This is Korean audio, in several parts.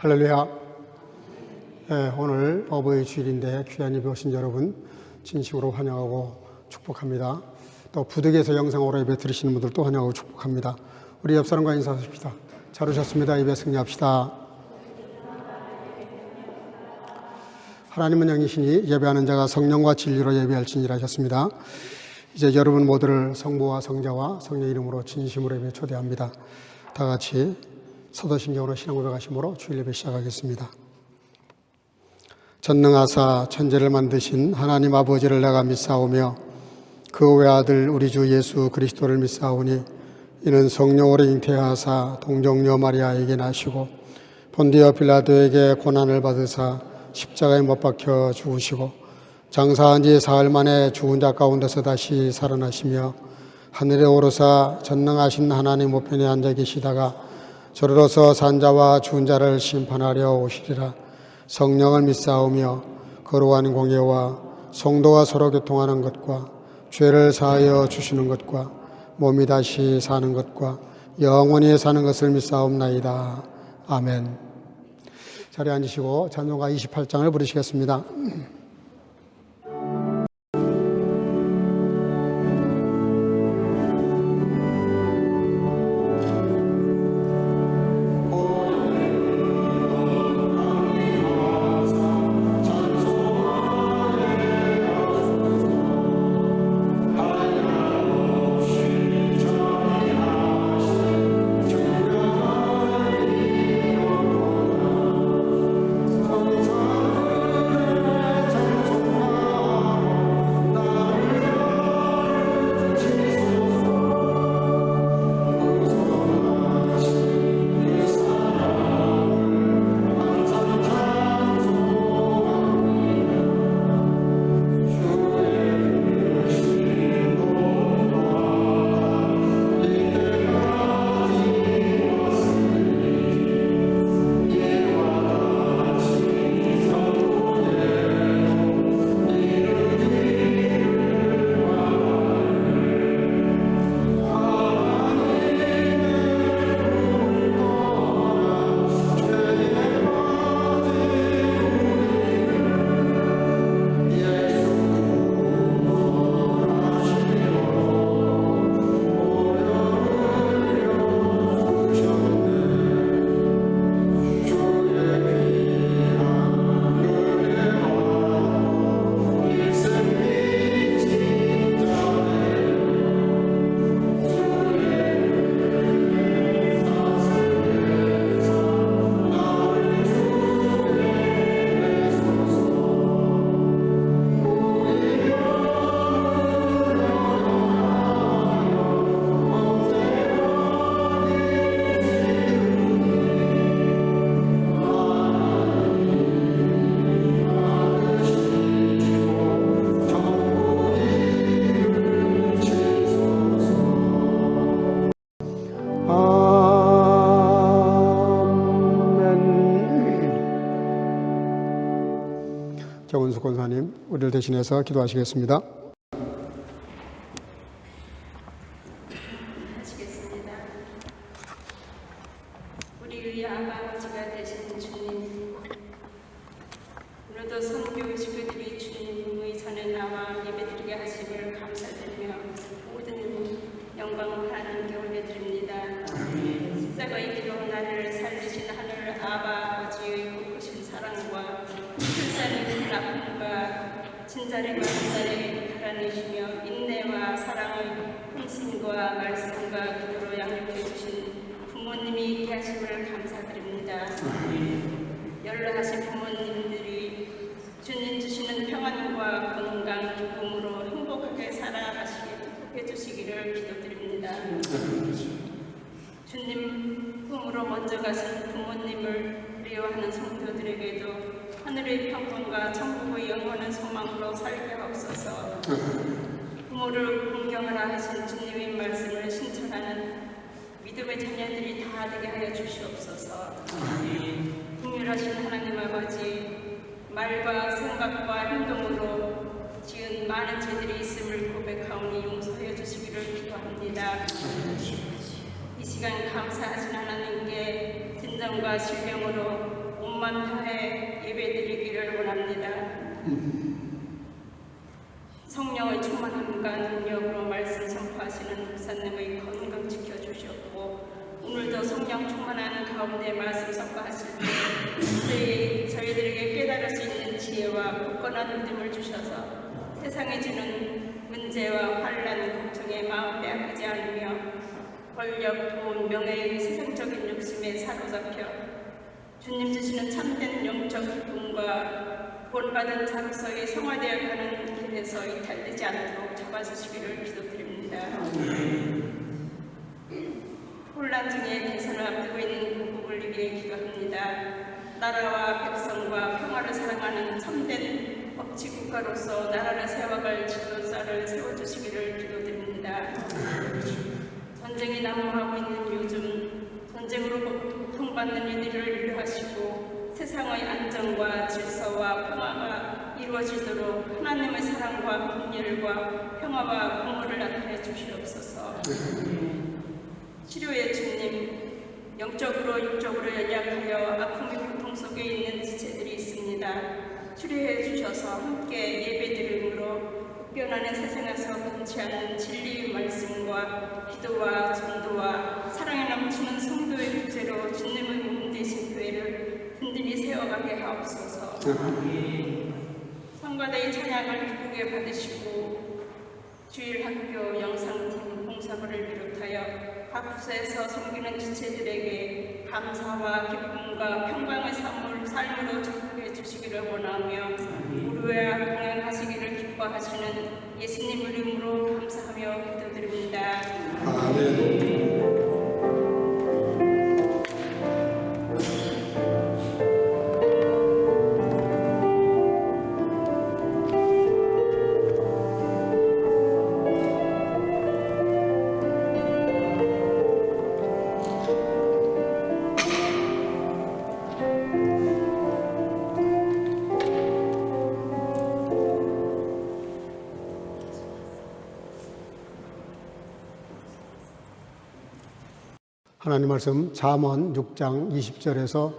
할렐루야. 오늘 어버이 주일인데 귀한 예배 오신 여러분 진심으로 환영하고 축복합니다. 또 부득이해서 영상으로 예배 들으시는 분들도 환영하고 축복합니다. 우리 옆 사람과 인사하십시다. 잘 오셨습니다. 예배 승리합시다. 하나님은 영이시니 예배하는 자가 성령과 진리로 예배할지니라 하셨습니다. 이제 여러분 모두를 성부와 성자와 성령 이름으로 진심으로 예배 초대합니다. 다 같이 사도신경으로 신앙 고백하심으로 주일 예배 시작하겠습니다. 전능하사 천지를 만드신 하나님 아버지를 내가 믿사오며 그 외아들 우리 주 예수 그리스도를 믿사오니 이는 성령으로 잉태하사 동정녀 마리아에게 나시고 본디오 빌라도에게 고난을 받으사 십자가에 못 박혀 죽으시고 장사한 지 사흘 만에 죽은 자 가운데서 다시 살아나시며 하늘에 오르사 전능하신 하나님 우편에 앉아 계시다가 저리로서 산자와 죽은 자를 심판하려 오시리라. 성령을 믿사오며 거룩한 공예와 성도가 서로 교통하는 것과 죄를 사하여 주시는 것과 몸이 다시 사는 것과 영원히 사는 것을 믿사옵나이다. 아멘. 자리에 앉으시고 찬송가 28장을 부르시겠습니다. 정은수 권사님, 우리를 대신해서 기도하시겠습니다. 하시겠습니다. 우리의 아버지가 되신 주님, 오늘도 선교 식구들이 주님의 전에 나와 예배드리게 하심을 감사드리며 모든 영광을 하나님께 올려드립니다. 십자가의 피로 나를 살리신 하늘 아버지의 크신 사랑과 불쌍히 아픔과 진자리와 진자리 달아내시며 인내와 사랑을 헌신과 말씀과 기도로 양육해 주신 부모님이 있게 하심을 감사드립니다. 연락하신 부모님들이 주님 주시는 평안과 건강, 기쁨으로 행복하게 살아가시게 해주시기를 기도드립니다. 주님 품으로 먼저 가신 부모님을 그리워하는 성도들에게도 하늘의 평강과 천국의 영원한 소망으로 살게 하옵소서. 부모를 공경하라 하신 주님의 말씀을 신청하는 믿음의 자녀들이 다 되게 하여 주시옵소서. 긍휼하신 하나님 아버지, 말과 생각과 행동으로 지은 많은 죄들이 있음을 고백하오니 용서해 주시기를 기도합니다. 이 시간 감사하신 하나님께 진정과 신령으로 몸만 다해 예배드리기를 원합니다. 성령의 충만함과 능력으로 말씀 선포하시는 목사님의 건강 지켜주셨고 오늘도 성령 충만한 가운데 말씀 선포하실 때 저희들에게 깨달을 수 있는 지혜와 굳건한 믿음을 주셔서 세상에 주는 문제와 환난, 걱정에 마음 빼앗기지 않으며 권력, 돈, 명예의 세상적인 욕심에 사로잡혀 주님 주시는 참된 영적 기쁨과 본받은 자로서의 성화되어가는 길에서 이탈되지 않도록 잡아주시기를 기도드립니다. 혼란 중에 대선을 앞두고 있는 고국을 위해 기도합니다. 나라와 백성과 평화를 사랑하는 참된 법치국가로서 나라를 세워갈 지도자를 세워주시기를 기도드립니다. 전쟁이 난무하고 있는 요즘 전쟁으로 고통받는 이들을 위로하시고 세상의 안정과 질서와 평화가 이루어지도록 하나님의 사랑과 긍휼과 평화와 공헌을 나타내 주시옵소서. 치료의 주님, 영적으로 육적으로 연약하여 아픔의 고통 속에 있는 지체들이 있습니다. 치료해 주셔서 함께 예배드림으로 변하는 세상에서 변치 않는 진리의 말씀과 기도와 전도와 사랑에 넘치는 성도의 주제로 주님의 몸 되신 교회를 든든히 세워가게 하옵소서. 성가대의 찬양을 기쁘게 받으시고 주일 학교 영상팀 봉사부를 비롯하여 각 부서에서 섬기는 지체들에게 감사와 기쁨과 평강의 삶으로 축복해 주시기를 원하며 우리와 동행하시기를 기뻐하시는 예수님 이름으로 감사하며 기도드립니다. 아멘. 하나님 말씀 잠언 6장 20절에서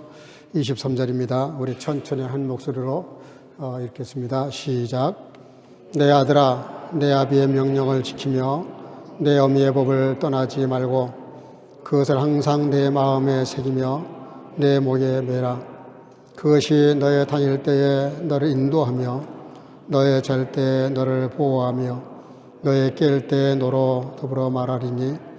23절입니다. 우리 천천히 한 목소리로 읽겠습니다. 시작. 내 아들아, 내 아비의 명령을 지키며 내 어미의 법을 떠나지 말고 그것을 항상 내 마음에 새기며 내 목에 매라. 그것이 너의 다닐 때에 너를 인도하며 너의 잘 때에 너를 보호하며 너의 깰 때에 너로 더불어 말하리니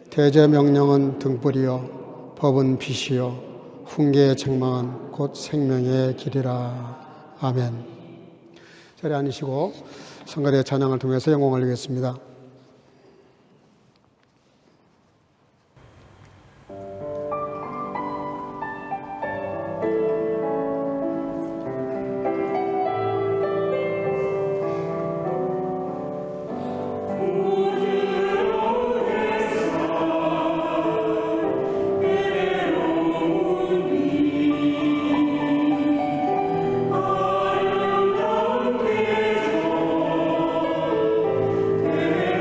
대제 명령은 등불이요 법은 빛이요 훈계의 책망은 곧 생명의 길이라. 아멘. 자리에 앉으시고 성가대 찬양을 통해서 영광 올리겠습니다. 내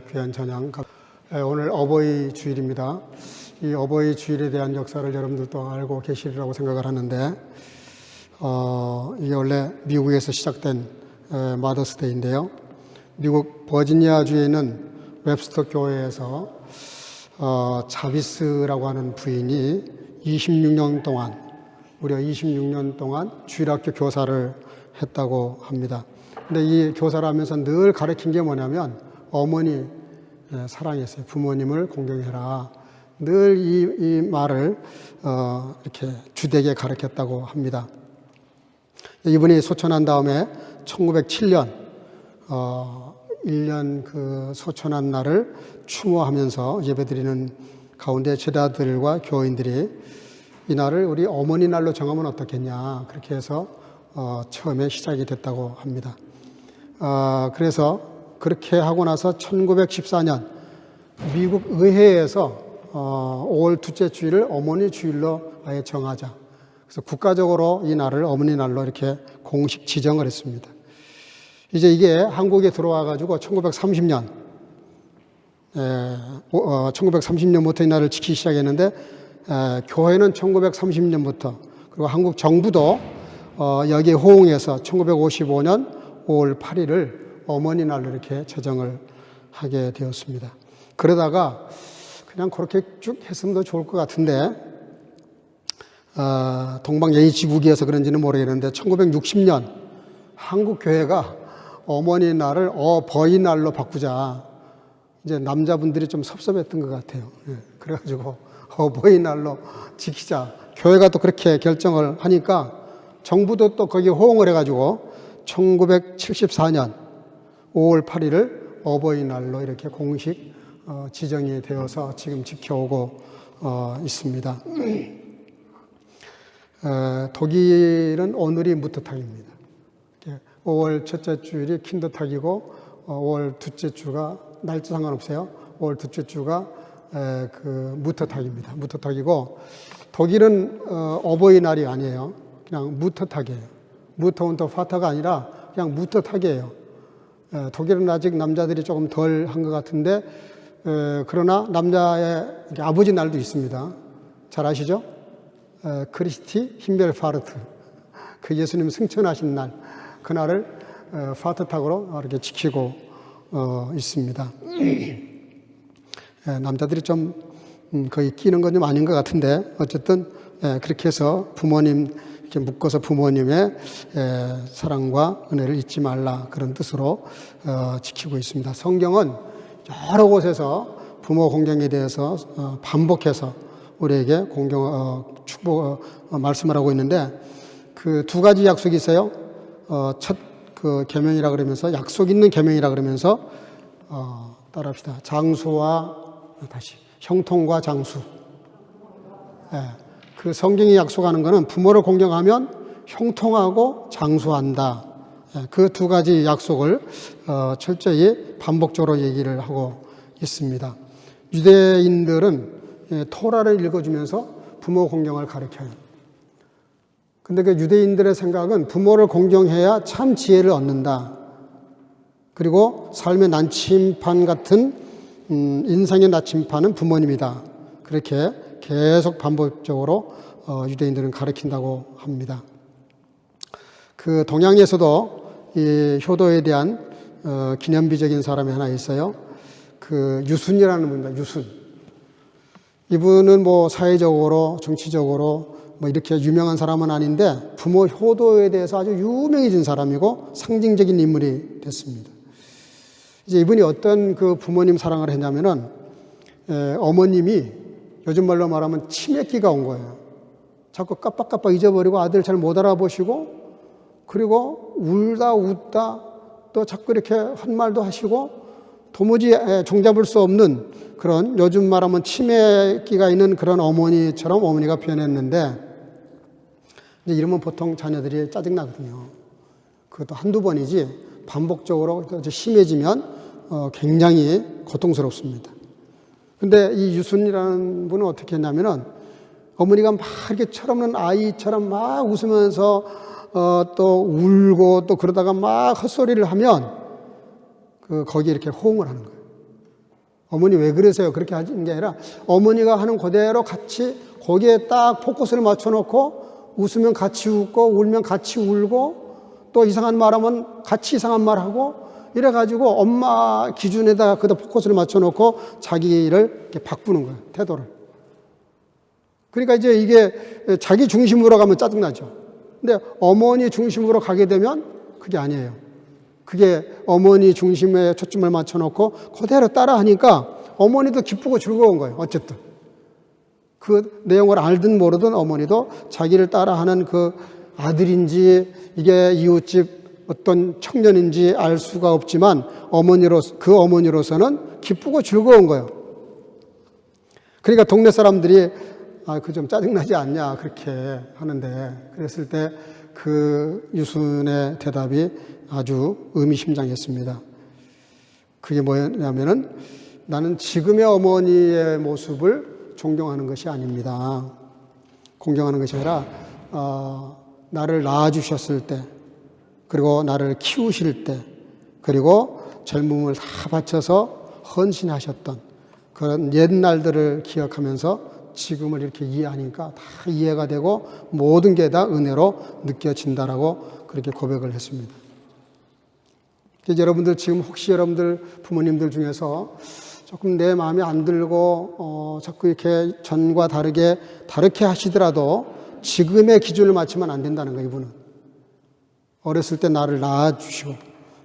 귀한 찬양. 오늘 어버이 주일입니다. 이 어버이 주일에 대한 역사를 여러분들도 알고 계시리라고 생각을 하는데, 이게 원래 미국에서 시작된 마더스데이인데요. 미국 버지니아주에 있는 웹스터 교회에서 자비스라고 하는 부인이 26년 동안, 무려 26년 동안 주일학교 교사를 했다고 합니다. 근데 이 교사를 하면서 늘 가르친 게 뭐냐면 어머니 사랑했어요. 부모님을 공경해라. 늘 이 말을 이렇게 주되게 가르쳤다고 합니다. 이분이 소천한 다음에 1907년 1년 그 소천한 날을 추모하면서 예배드리는 가운데 제자들과 교인들이 이 날을 우리 어머니 날로 정하면 어떻겠냐, 그렇게 해서 처음에 시작이 됐다고 합니다. 그래서 그렇게 하고 나서 1914년 미국 의회에서 5월 둘째 주일을 어머니 주일로 아예 정하자. 그래서 국가적으로 이 날을 어머니 날로 이렇게 공식 지정을 했습니다. 이제 이게 한국에 들어와 가지고 1930년 1930년부터 이 날을 지키기 시작했는데, 교회는 1930년부터, 그리고 한국 정부도 여기에 호응해서 1955년 5월 8일을 어머니 날로 이렇게 제정을 하게 되었습니다. 그러다가 그냥 그렇게 쭉 했으면 더 좋을 것 같은데, 동방예의지국이어서 그런지는 모르겠는데 1960년 한국 교회가 어머니 날을 어버이 날로 바꾸자. 이제 남자분들이 좀 섭섭했던 것 같아요. 그래가지고 어버이 날로 지키자. 교회가 또 그렇게 결정을 하니까 정부도 또 거기에 호응을 해가지고 1974년 5월 8일을 어버이날로 이렇게 공식 지정이 되어서 지금 지켜오고 있습니다. 독일은 오늘이 무트탁입니다. 5월 첫째 주일이 킨더탁이고 5월 둘째 주가 날짜 상관없어요. 5월 둘째 주가 그 무트탁입니다. 무트탁이고, 독일은 어버이날이 아니에요. 그냥 무트탁이에요. 무터 운터 파터가 아니라 그냥 무트탁이에요. 독일은 아직 남자들이 조금 덜 한 것 같은데, 그러나 남자의 아버지 날도 있습니다. 잘 아시죠? 크리스티 힌벨파르트, 그 예수님 승천하신 날, 그날을 파트탁으로 이렇게 지키고 있습니다. 남자들이 좀 거의 끼는 건 좀 아닌 것 같은데, 어쨌든 그렇게 해서 부모님 이렇게 묶어서 부모님의 사랑과 은혜를 잊지 말라, 그런 뜻으로 지키고 있습니다. 성경은 여러 곳에서 부모 공경에 대해서 반복해서 우리에게 축복 말씀을 하고 있는데, 그 두 가지 약속이 있어요. 첫 그 계명이라 그러면서, 약속 있는 계명이라 그러면서 따라합시다. 장수와, 다시 형통과 장수. 그 성경이 약속하는 것은 부모를 공경하면 형통하고 장수한다. 그 두 가지 약속을 철저히 반복적으로 얘기를 하고 있습니다. 유대인들은 토라를 읽어주면서 부모 공경을 가르쳐요. 근데 그 유대인들의 생각은 부모를 공경해야 참 지혜를 얻는다. 그리고 삶의 나침반 같은 인생의 나침반은 부모님이다. 그렇게 계속 반복적으로 유대인들은 가르친다고 합니다. 그 동양에서도 이 효도에 대한 기념비적인 사람이 하나 있어요. 그 유순이라는 분입니다. 유순. 이분은 뭐 사회적으로, 정치적으로 뭐 이렇게 유명한 사람은 아닌데, 부모 효도에 대해서 아주 유명해진 사람이고 상징적인 인물이 됐습니다. 이제 이분이 어떤 그 부모님 사랑을 했냐면은, 어머님이 요즘 말로 말하면 치매기가 온 거예요. 자꾸 깜빡깜빡 잊어버리고 아들 잘 못 알아보시고, 그리고 울다 웃다 또 자꾸 이렇게 한 말도 하시고, 도무지 종잡을 수 없는 그런, 요즘 말하면 치매기가 있는 그런 어머니처럼 어머니가 변했는데, 이제 이러면 보통 자녀들이 짜증나거든요. 그것도 한두 번이지 반복적으로 심해지면 굉장히 고통스럽습니다. 근데 이 유순이라는 분은 어떻게 했냐면은, 어머니가 막 이렇게 철없는 아이처럼 막 웃으면서 또 울고 또 그러다가 막 헛소리를 하면 거기에 이렇게 호응을 하는 거예요. 어머니 왜 그러세요? 그렇게 하는 게 아니라 어머니가 하는 그대로 같이 거기에 딱 포커스를 맞춰놓고 웃으면 같이 웃고 울면 같이 울고 또 이상한 말하면 같이 이상한 말하고 이래가지고 엄마 기준에다가 그다 포커스를 맞춰놓고 자기를 이렇게 바꾸는 거예요. 태도를. 그러니까 이제 이게 자기 중심으로 가면 짜증나죠. 근데 어머니 중심으로 가게 되면 그게 아니에요. 그게 어머니 중심에 초점을 맞춰놓고 그대로 따라하니까 어머니도 기쁘고 즐거운 거예요. 어쨌든. 그 내용을 알든 모르든 어머니도 자기를 따라하는 그 아들인지 이게 이웃집 어떤 청년인지 알 수가 없지만 그 어머니로서는 기쁘고 즐거운 거예요. 그러니까 동네 사람들이 그 좀 짜증나지 않냐 그렇게 하는데 그랬을 때 그 유순의 대답이 아주 의미심장했습니다. 그게 뭐냐면은 나는 지금의 어머니의 모습을 존경하는 것이 아닙니다. 공경하는 것이 아니라 나를 낳아주셨을 때 그리고 나를 키우실 때 그리고 젊음을 다 바쳐서 헌신하셨던 그런 옛날들을 기억하면서 지금을 이렇게 이해하니까 다 이해가 되고 모든 게 다 은혜로 느껴진다라고 그렇게 고백을 했습니다. 그래서 여러분들 지금 혹시 여러분들 부모님들 중에서 조금 내 마음에 안 들고 자꾸 이렇게 전과 다르게 하시더라도 지금의 기준을 맞추면 안 된다는 거예요. 이분은 어렸을 때 나를 낳아주시고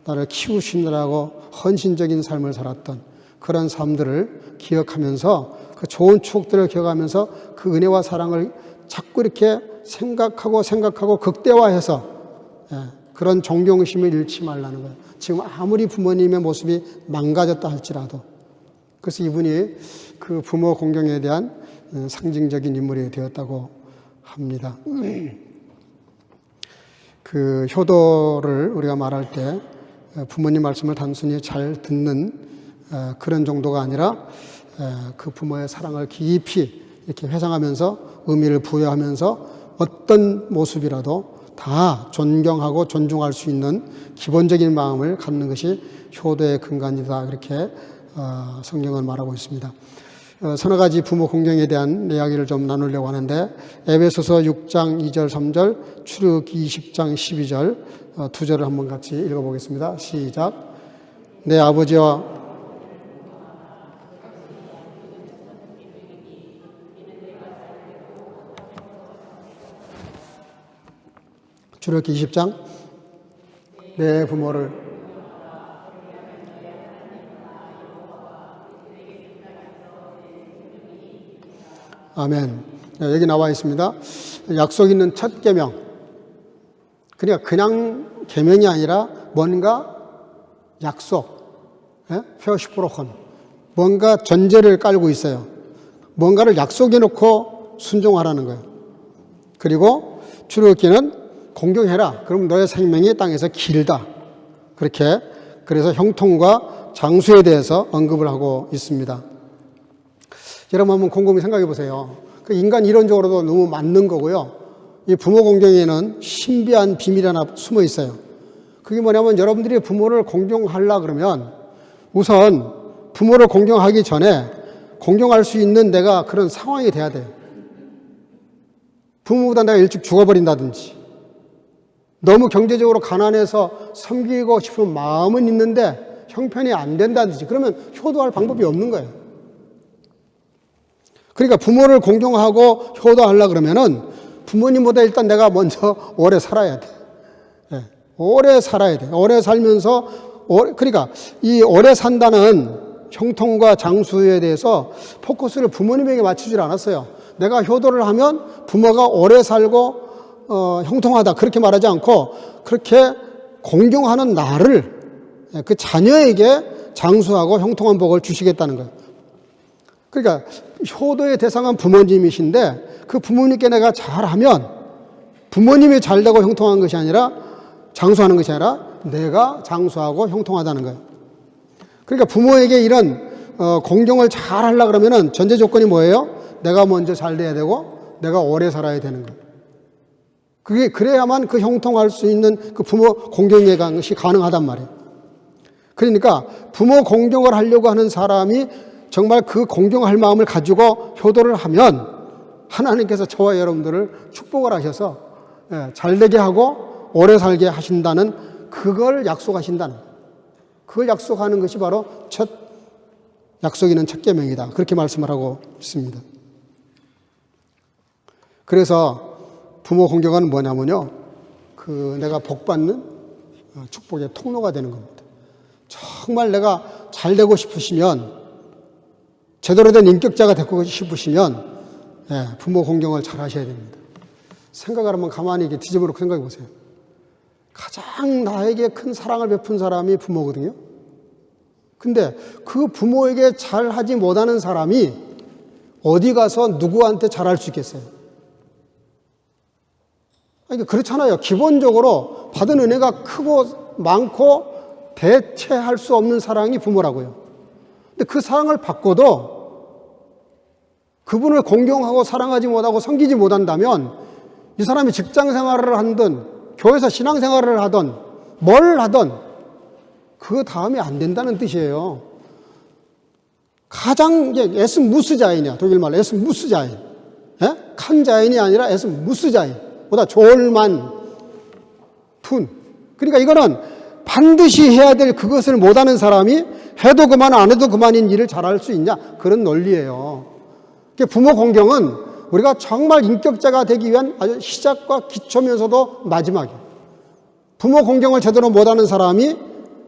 나를 키우시느라고 헌신적인 삶을 살았던 그런 삶들을 기억하면서 그 좋은 추억들을 기억하면서 그 은혜와 사랑을 자꾸 이렇게 생각하고 극대화해서 그런 존경심을 잃지 말라는 거예요. 지금 아무리 부모님의 모습이 망가졌다 할지라도. 그래서 이분이 그 부모 공경에 대한 상징적인 인물이 되었다고 합니다. 그 효도를 우리가 말할 때 부모님 말씀을 단순히 잘 듣는 그런 정도가 아니라 그 부모의 사랑을 깊이 이렇게 회상하면서 의미를 부여하면서 어떤 모습이라도 다 존경하고 존중할 수 있는 기본적인 마음을 갖는 것이 효도의 근간이다. 그렇게 성경은 말하고 있습니다. 서너 가지 부모 공경에 대한 이야기를 좀 나누려고 하는데 에베소서 6장 2절 3절 출애굽기 20장 12절 두 절을 한번 같이 읽어보겠습니다. 시작. 내 아버지와 출애굽기 20장 내 부모를 아멘. 여기 나와 있습니다. 약속 있는 첫 계명. 그러니까 그냥 계명이 아니라 뭔가 약속, 표시프로혼, 뭔가 전제를 깔고 있어요. 뭔가를 약속해 놓고 순종하라는 거예요. 그리고 출애굽기는 공경해라. 그럼 너의 생명이 땅에서 길다. 그렇게 그래서 형통과 장수에 대해서 언급을 하고 있습니다. 여러분 한번 곰곰이 생각해 보세요. 그 인간 이론적으로도 너무 맞는 거고요. 이 부모 공경에는 신비한 비밀이 하나 숨어 있어요. 그게 뭐냐면 여러분들이 부모를 공경하려 그러면 우선 부모를 공경하기 전에 공경할 수 있는 내가 그런 상황이 돼야 돼요. 부모보다 내가 일찍 죽어버린다든지 너무 경제적으로 가난해서 섬기고 싶은 마음은 있는데 형편이 안 된다든지 그러면 효도할 방법이 없는 거예요. 그러니까 부모를 공경하고 효도하려고 그러면은 부모님보다 일단 내가 먼저 오래 살아야 돼. 오래 살아야 돼. 오래 살면서, 그러니까 이 오래 산다는 형통과 장수에 대해서 포커스를 부모님에게 맞추질 않았어요. 내가 효도를 하면 부모가 오래 살고, 형통하다. 그렇게 말하지 않고, 그렇게 공경하는 나를 그 자녀에게 장수하고 형통한 복을 주시겠다는 거예요. 그러니까 효도의 대상은 부모님이신데 그 부모님께 내가 잘하면 부모님이 잘되고 형통한 것이 아니라 장수하는 것이 아니라 내가 장수하고 형통하다는 거예요. 그러니까 부모에게 이런 공경을 잘 하려고 그러면은 전제 조건이 뭐예요? 내가 먼저 잘 돼야 되고 내가 오래 살아야 되는 거예요. 그게 그래야만 그 형통할 수 있는 그 부모 공경의 것이 가능하단 말이에요. 그러니까 부모 공경을 하려고 하는 사람이 정말 그 공경할 마음을 가지고 효도를 하면 하나님께서 저와 여러분들을 축복을 하셔서 잘되게 하고 오래 살게 하신다는, 그걸 약속하신다는, 그걸 약속하는 것이 바로 첫 약속 있는 첫 계명이다. 그렇게 말씀을 하고 있습니다. 그래서 부모 공경은 뭐냐면요, 내가 복받는 축복의 통로가 되는 겁니다. 정말 내가 잘 되고 싶으시면, 제대로 된 인격자가 되고 싶으시면 부모 공경을 잘 하셔야 됩니다. 생각을 한번 가만히 이렇게 뒤집어 놓고 생각해 보세요. 가장 나에게 큰 사랑을 베푼 사람이 부모거든요. 근데 그 부모에게 잘하지 못하는 사람이 어디 가서 누구한테 잘할 수 있겠어요? 그러니까 그렇잖아요. 기본적으로 받은 은혜가 크고 많고 대체할 수 없는 사랑이 부모라고요. 근데 그 사랑을 받고도 그분을 공경하고 사랑하지 못하고 섬기지 못한다면 이 사람이 직장 생활을 하든 교회에서 신앙 생활을 하든 뭘 하든 그 다음에 안 된다는 뜻이에요. 가장 에스 무스자인이야. 독일말로 에스 무스자인. 칸자인이 아니라 에스 무스자인. 보다 졸만 툰. 그러니까 이거는 반드시 해야 될 그것을 못하는 사람이 해도 그만 안 해도 그만인 일을 잘할 수 있냐, 그런 논리예요. 부모 공경은 우리가 정말 인격자가 되기 위한 아주 시작과 기초면서도 마지막이에요. 부모 공경을 제대로 못하는 사람이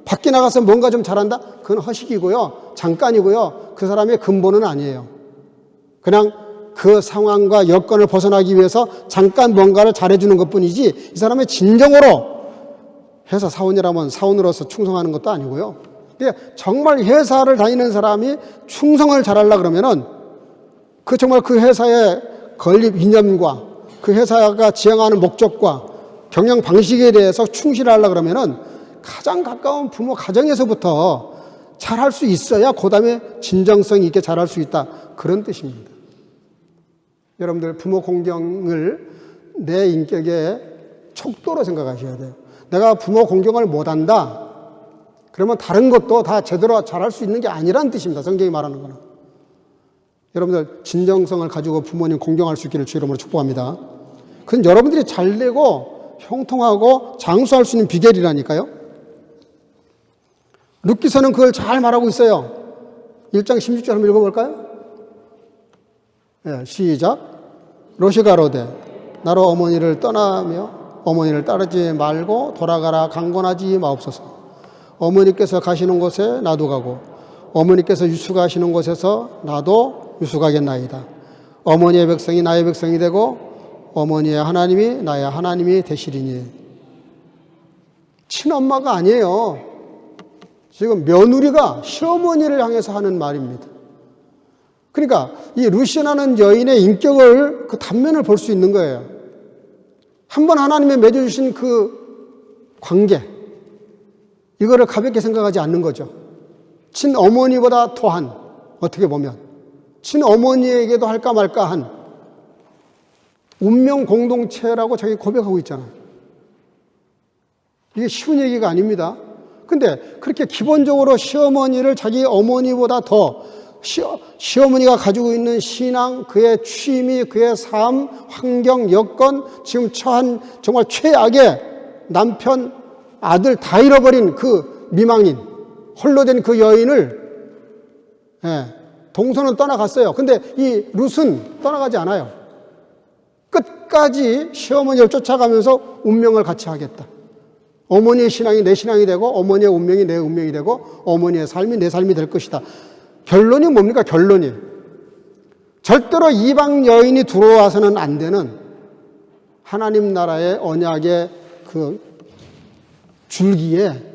밖에 나가서 뭔가 좀 잘한다? 그건 허식이고요, 잠깐이고요, 그 사람의 근본은 아니에요. 그냥 그 상황과 여건을 벗어나기 위해서 잠깐 뭔가를 잘해주는 것뿐이지, 이 사람의 진정으로 회사 사원이라면 사원으로서 충성하는 것도 아니고요. 정말 회사를 다니는 사람이 충성을 잘하려고 그러면은 정말 그 회사의 건립 이념과 그 회사가 지향하는 목적과 경영 방식에 대해서 충실하려고 그러면은 가장 가까운 부모 가정에서부터 잘할 수 있어야 그 다음에 진정성 있게 잘할 수 있다, 그런 뜻입니다. 여러분들 부모 공경을 내 인격의 척도로 생각하셔야 돼요. 내가 부모 공경을 못한다 그러면 다른 것도 다 제대로 잘할 수 있는 게 아니라는 뜻입니다. 성경이 말하는 거는. 여러분들 진정성을 가지고 부모님 공경할 수 있기를 주 이름으로 축복합니다. 그건 여러분들이 잘되고 형통하고 장수할 수 있는 비결이라니까요. 룻기서는 그걸 잘 말하고 있어요. 1장 16절 한번 읽어볼까요? 시작. 롯이 가로되 나로 어머니를 떠나며 어머니를 따르지 말고 돌아가라 강권하지 마옵소서. 어머니께서 가시는 곳에 나도 가고 어머니께서 유숙하시는 곳에서 나도 유숙하겠나이다. 어머니의 백성이 나의 백성이 되고 어머니의 하나님이 나의 하나님이 되시리니. 친엄마가 아니에요. 지금 며느리가 시어머니를 향해서 하는 말입니다. 그러니까 이 루시아라는 여인의 인격을, 그 단면을 볼 수 있는 거예요. 한번 하나님이 맺어주신 그 관계, 이거를 가볍게 생각하지 않는 거죠. 친어머니보다 더한, 어떻게 보면 친어머니에게도 할까 말까 한 운명 공동체라고 자기 고백하고 있잖아요. 이게 쉬운 얘기가 아닙니다. 근데 그렇게 기본적으로 시어머니를 자기 어머니보다 더 시어머니가 가지고 있는 신앙, 그의 취미, 그의 삶, 환경, 여건, 지금 처한 정말 최악의 남편, 아들 다 잃어버린 그 미망인, 홀로 된 그 여인을 동서는 떠나갔어요. 근데 이 룻은 떠나가지 않아요. 끝까지 시어머니를 쫓아가면서 운명을 같이 하겠다. 어머니의 신앙이 내 신앙이 되고 어머니의 운명이 내 운명이 되고 어머니의 삶이 내 삶이 될 것이다. 결론이 뭡니까? 결론이 절대로 이방 여인이 들어와서는 안 되는 하나님 나라의 언약의 그 줄기에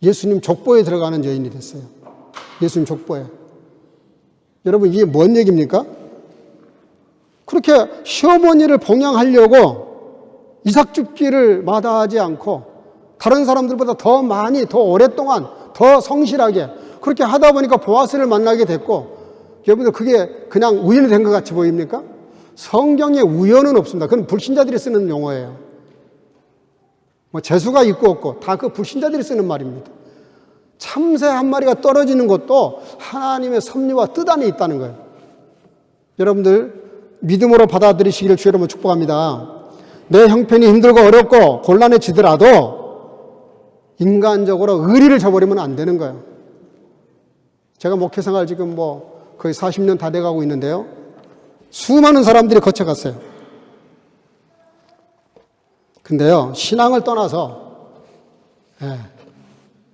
예수님 족보에 들어가는 여인이 됐어요. 예수님 족보에. 여러분 이게 뭔 얘기입니까? 그렇게 시어머니를 봉양하려고 이삭 죽기를 마다하지 않고 다른 사람들보다 더 많이, 더 오랫동안, 더 성실하게 그렇게 하다 보니까 보아스를 만나게 됐고, 여러분들 그게 그냥 우연이 된 것 같이 보입니까? 성경에 우연은 없습니다. 그건 불신자들이 쓰는 용어예요. 뭐 재수가 있고 없고 다 그 불신자들이 쓰는 말입니다. 참새 한 마리가 떨어지는 것도 하나님의 섭리와 뜻 안에 있다는 거예요. 여러분들 믿음으로 받아들이시기를 주의 이름으로 축복합니다. 내 형편이 힘들고 어렵고 곤란해지더라도 인간적으로 의리를 저버리면 안 되는 거예요. 제가 목회생활 지금 거의 40년 다 돼가고 있는데요. 수많은 사람들이 거쳐갔어요. 근데요, 신앙을 떠나서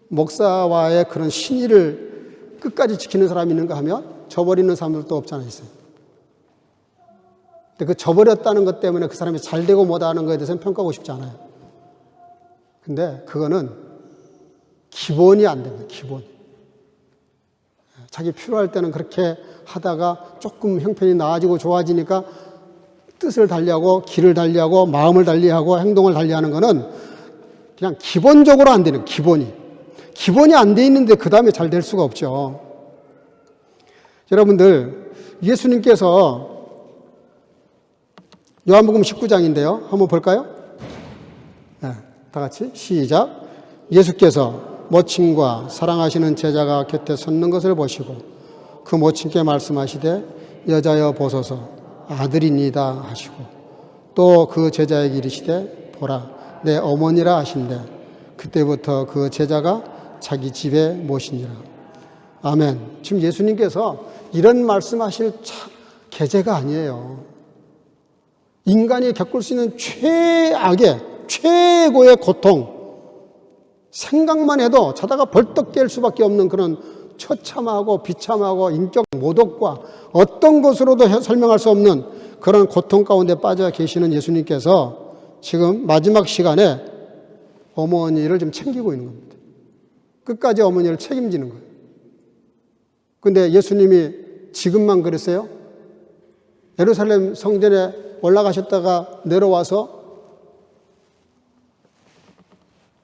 목사와의 그런 신의를 끝까지 지키는 사람이 있는가 하면 저버리는 사람들도 없지 않아 있어요. 근데 그 저버렸다는 것 때문에 그 사람이 잘 되고 못하는 것에 대해서는 평가하고 싶지 않아요. 근데 그거는 기본이 안 됩니다. 기본이. 자기 필요할 때는 그렇게 하다가 조금 형편이 나아지고 좋아지니까 뜻을 달리하고 길을 달리하고 마음을 달리하고 행동을 달리하는 거는 그냥 기본적으로 안 되는 기본이 안 돼 있는데 그 다음에 잘 될 수가 없죠. 여러분들 예수님께서 요한복음 19장인데요. 한번 볼까요? 네, 다 같이 시작. 예수께서 모친과 사랑하시는 제자가 곁에 섰는 것을 보시고 그 모친께 말씀하시되 여자여 보소서 아들이니다 하시고 또 그 제자에게 이르시되 보라 내 어머니라 하신대 그때부터 그 제자가 자기 집에 모시니라. 아멘. 지금 예수님께서 이런 말씀하실 계제가 아니에요. 인간이 겪을 수 있는 최고의 고통, 생각만 해도 자다가 벌떡 깰 수밖에 없는 그런 처참하고 비참하고 인격 모독과 어떤 것으로도 설명할 수 없는 그런 고통 가운데 빠져 계시는 예수님께서 지금 마지막 시간에 어머니를 좀 챙기고 있는 겁니다. 끝까지 어머니를 책임지는 거예요. 근데 예수님이 지금만 그랬어요? 예루살렘 성전에 올라가셨다가 내려와서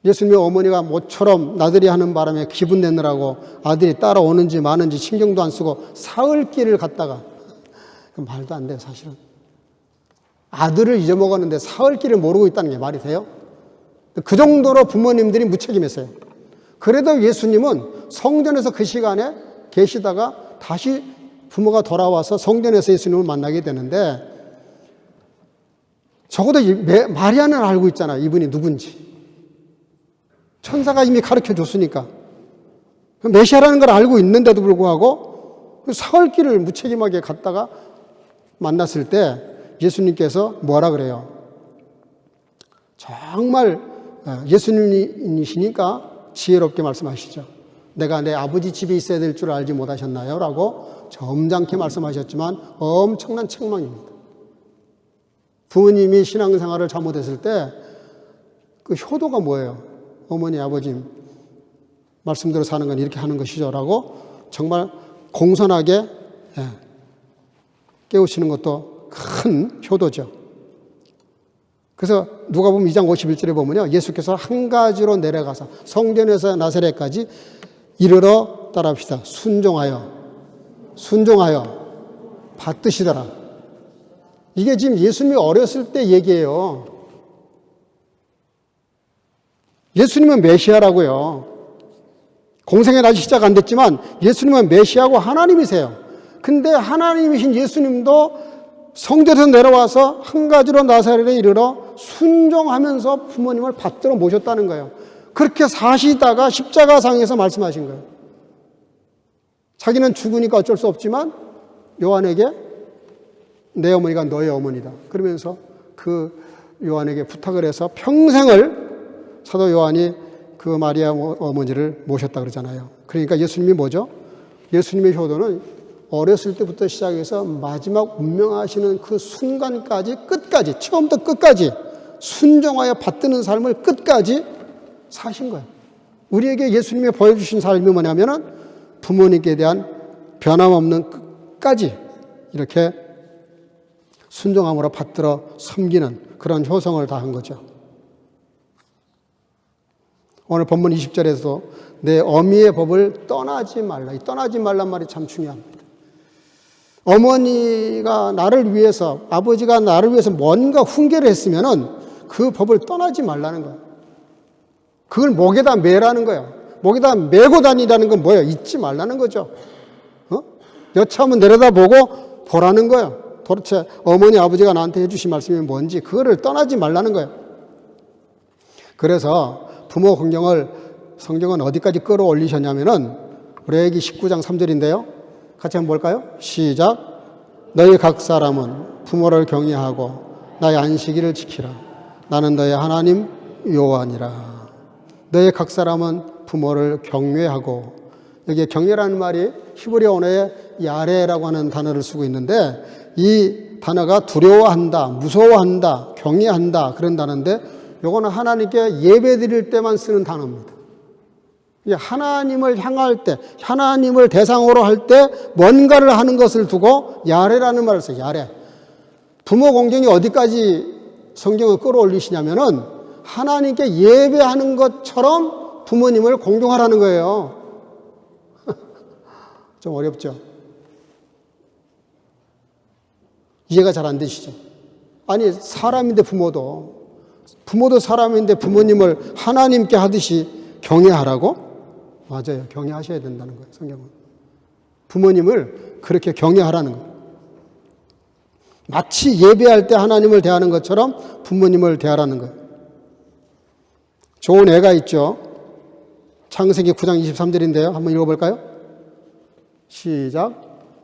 예수님의 어머니가 모처럼 나들이 하는 바람에 기분 내느라고 아들이 따라오는지 마는지 신경도 안 쓰고 사흘길을 갔다가 말도 안 돼요. 사실은 아들을 잊어먹었는데 사흘길을 모르고 있다는 게 말이 돼요? 그 정도로 부모님들이 무책임했어요. 그래도 예수님은 성전에서 그 시간에 계시다가 다시 부모가 돌아와서 성전에서 예수님을 만나게 되는데 적어도 마리아는 알고 있잖아. 이분이 누군지. 천사가 이미 가르쳐 줬으니까. 메시아라는 걸 알고 있는데도 불구하고 사흘길을 무책임하게 갔다가 만났을 때 예수님께서 뭐라 그래요? 정말 예수님이시니까 지혜롭게 말씀하시죠. 내가 내 아버지 집에 있어야 될 줄 알지 못하셨나요? 라고 점잖게 말씀하셨지만 엄청난 책망입니다. 부모님이 신앙생활을 잘못했을 때 그 효도가 뭐예요? 어머니, 아버지 말씀대로 사는 건 이렇게 하는 것이죠 라고 정말 공손하게 깨우치는 것도 큰 효도죠. 그래서 누가복음 2장 51절에 보면요. 예수께서 한 가지로 내려가서 성전에서 나사렛까지 이르러 따라합시다. 순종하여 받드시더라. 이게 지금 예수님이 어렸을 때 얘기예요. 예수님은 메시아라고요. 공생의 날이 시작 안 됐지만 예수님은 메시아고 하나님이세요. 근데 하나님이신 예수님도 성전에서 내려와서 한 가지로 나사렛에 이르러 순종하면서 부모님을 받들어 모셨다는 거예요. 그렇게 사시다가 십자가상에서 말씀하신 거예요. 자기는 죽으니까 어쩔 수 없지만 요한에게 내 어머니가 너의 어머니다. 그러면서 그 요한에게 부탁을 해서 평생을 사도 요한이 그 마리아 어머니를 모셨다 그러잖아요. 그러니까 예수님이 뭐죠? 예수님의 효도는 어렸을 때부터 시작해서 마지막 운명하시는 그 순간까지 끝까지 처음부터 끝까지 순종하여 받드는 삶을 끝까지 사신 거예요. 우리에게 예수님이 보여주신 삶이 뭐냐면은 부모님께 대한 변함없는 끝까지 이렇게 순종함으로 받들어 섬기는 그런 효성을 다한 거죠. 오늘 본문 20절에서 내 어미의 법을 떠나지 말라. 이 떠나지 말란 말이 참 중요합니다. 어머니가 나를 위해서, 아버지가 나를 위해서 뭔가 훈계를 했으면은 그 법을 떠나지 말라는 거예요. 그걸 목에다 매라는 거예요. 목에다 메고 다니라는 건 뭐예요? 잊지 말라는 거죠. 여차하면 내려다보고 보라는 거예요. 도대체 어머니 아버지가 나한테 해주신 말씀이 뭔지 그거를 떠나지 말라는 거예요. 그래서 부모 공경을 성경은 어디까지 끌어올리셨냐면은 레위기 19장 3절인데요. 같이 한번 볼까요? 시작. 너희 각 사람은 부모를 경외하고 나의 안식일을 지키라. 나는 너의 하나님 여호와니라. 너희 각 사람은 부모를 경외하고, 여기에 경외라는 말이 히브리어 언어에 야레라고 하는 단어를 쓰고 있는데, 이 단어가 두려워한다, 무서워한다, 경외한다 그런 단어인데, 요거는 하나님께 예배 드릴 때만 쓰는 단어입니다. 하나님을 향할 때, 하나님을 대상으로 할 때 뭔가를 하는 것을 두고 야레라는 말을 써요. 야레. 부모 공경이 어디까지 성경을 끌어올리시냐면은 하나님께 예배하는 것처럼 부모님을 공경하라는 거예요. 좀 어렵죠? 이해가 잘 안 되시죠? 아니, 사람인데 부모도 사람인데 부모님을 하나님께 하듯이 경외하라고? 맞아요. 경외하셔야 된다는 거예요, 성경은. 부모님을 그렇게 경외하라는 거예요. 마치 예배할 때 하나님을 대하는 것처럼 부모님을 대하라는 거예요. 좋은 애가 있죠. 창세기 9장 23절인데요. 한번 읽어볼까요? 시작.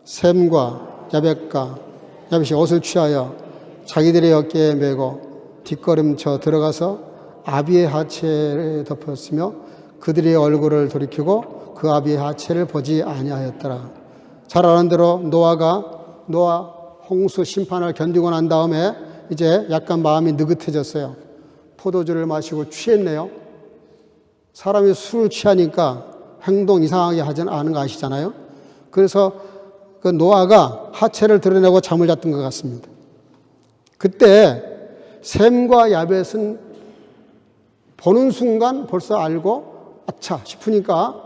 셈과 야벳이 옷을 취하여 자기들의 어깨에 메고 뒷걸음쳐 들어가서 아비의 하체를 덮었으며 그들의 얼굴을 돌이키고 그 아비의 하체를 보지 아니하였더라. 잘 아는 대로 노아 홍수 심판을 견디고 난 다음에 이제 약간 마음이 느긋해졌어요. 포도주를 마시고 취했네요. 사람이 술을 취하니까 행동 이상하게 하지 않은 거 아시잖아요. 그래서 그 노아가 하체를 드러내고 잠을 잤던 것 같습니다. 그때 셈과 야벳은 보는 순간 벌써 알고 아차 싶으니까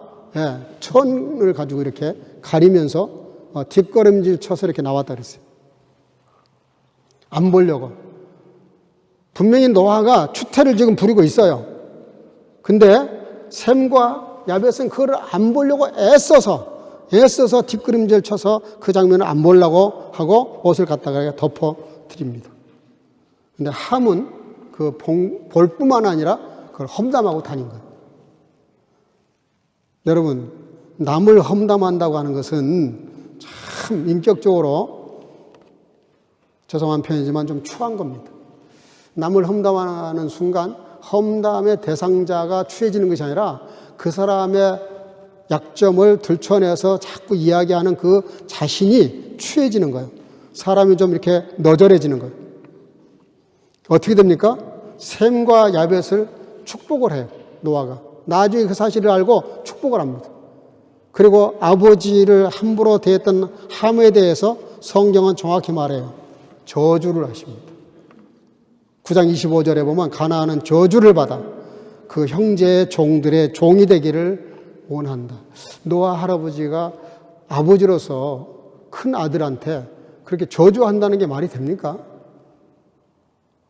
천을 가지고 이렇게 가리면서 뒷걸음질 쳐서 이렇게 나왔다 그랬어요. 안 보려고. 분명히 노아가 추태를 지금 부리고 있어요. 근데 셈과 야벳은 그걸 안 보려고 애써서 뒷걸음질 쳐서 그 장면을 안 보려고 하고 옷을 갖다가 덮어 드립니다. 근데 함은 그 볼 뿐만 아니라 그걸 험담하고 다닌 거예요. 여러분, 남을 험담한다고 하는 것은 참 인격적으로 죄송한 표현이지만 좀 추한 겁니다. 남을 험담하는 순간 험담의 대상자가 추해지는 것이 아니라 그 사람의 약점을 들춰내서 자꾸 이야기하는 그 자신이 추해지는 거예요. 사람이 좀 이렇게 너절해지는 거예요. 어떻게 됩니까? 셈과 야벳을 축복을 해요, 노아가. 나중에 그 사실을 알고 축복을 합니다. 그리고 아버지를 함부로 대했던 함에 대해서 성경은 정확히 말해요. 저주를 하십니다. 9장 25절에 보면 가나안은 저주를 받아 그 형제의 종들의 종이 되기를 원한다. 노아 할아버지가 아버지로서 큰 아들한테 그렇게 저주한다는 게 말이 됩니까?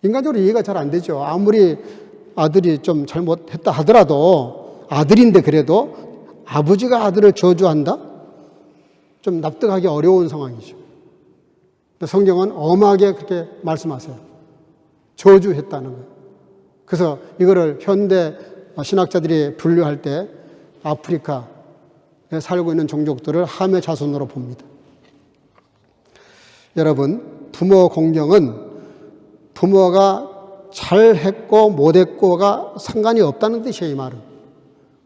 인간적으로 이해가 잘 안 되죠. 아무리 아들이 좀 잘못했다 하더라도 아들인데 그래도 아버지가 아들을 저주한다? 좀 납득하기 어려운 상황이죠. 성경은 엄하게 그렇게 말씀하세요. 저주했다는 거예요. 그래서 이거를 현대 신학자들이 분류할 때 아프리카에 살고 있는 종족들을 함의 자손으로 봅니다. 여러분, 부모 공경은 부모가 잘했고 못했고가 상관이 없다는 뜻이에요, 이 말은.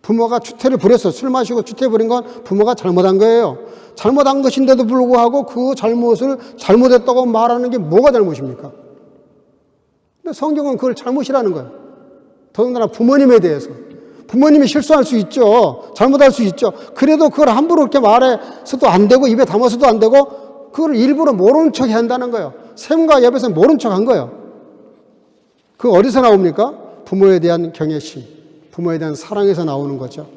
부모가 추태를 부렸어. 술 마시고 추태 부린 건 부모가 잘못한 거예요. 잘못한 것인데도 불구하고 그 잘못을 잘못했다고 말하는 게 뭐가 잘못입니까? 근데 성경은 그걸 잘못이라는 거예요. 더군다나 부모님에 대해서. 부모님이 실수할 수 있죠. 잘못할 수 있죠. 그래도 그걸 함부로 그렇게 말해서도 안 되고 입에 담아서도 안 되고 그걸 일부러 모른 척 해야 한다는 거예요. 셈과 야벳은 모른 척 한 거예요. 그 어디서 나옵니까? 부모에 대한 경외심, 부모에 대한 사랑에서 나오는 거죠.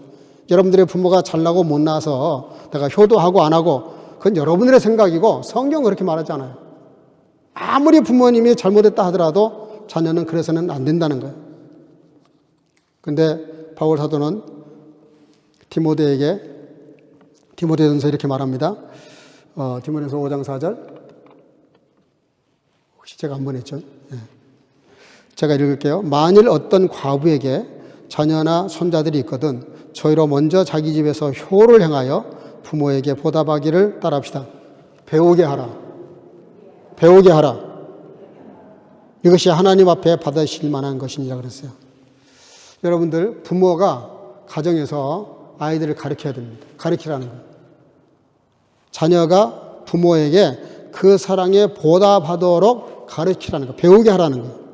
여러분들의 부모가 잘나고 못나서 내가 효도하고 안 하고 그건 여러분들의 생각이고 성경은 그렇게 말하지 않아요. 아무리 부모님이 잘못했다 하더라도 자녀는 그래서는 안 된다는 거예요. 근데 바울 사도는 디모데전서 이렇게 말합니다. 디모데전서 5장 4절. 혹시 제가 한번 했죠? 예. 제가 읽을게요. 만일 어떤 과부에게 자녀나 손자들이 있거든 저희로 먼저 자기 집에서 효를 행하여 부모에게 보답하기를 따라합시다. 배우게 하라. 이것이 하나님 앞에 받으실 만한 것이니라 그랬어요. 여러분들, 부모가 가정에서 아이들을 가르쳐야 됩니다. 가르치라는 거예요. 자녀가 부모에게 그 사랑에 보답하도록 가르치라는 거예요. 배우게 하라는 거예요.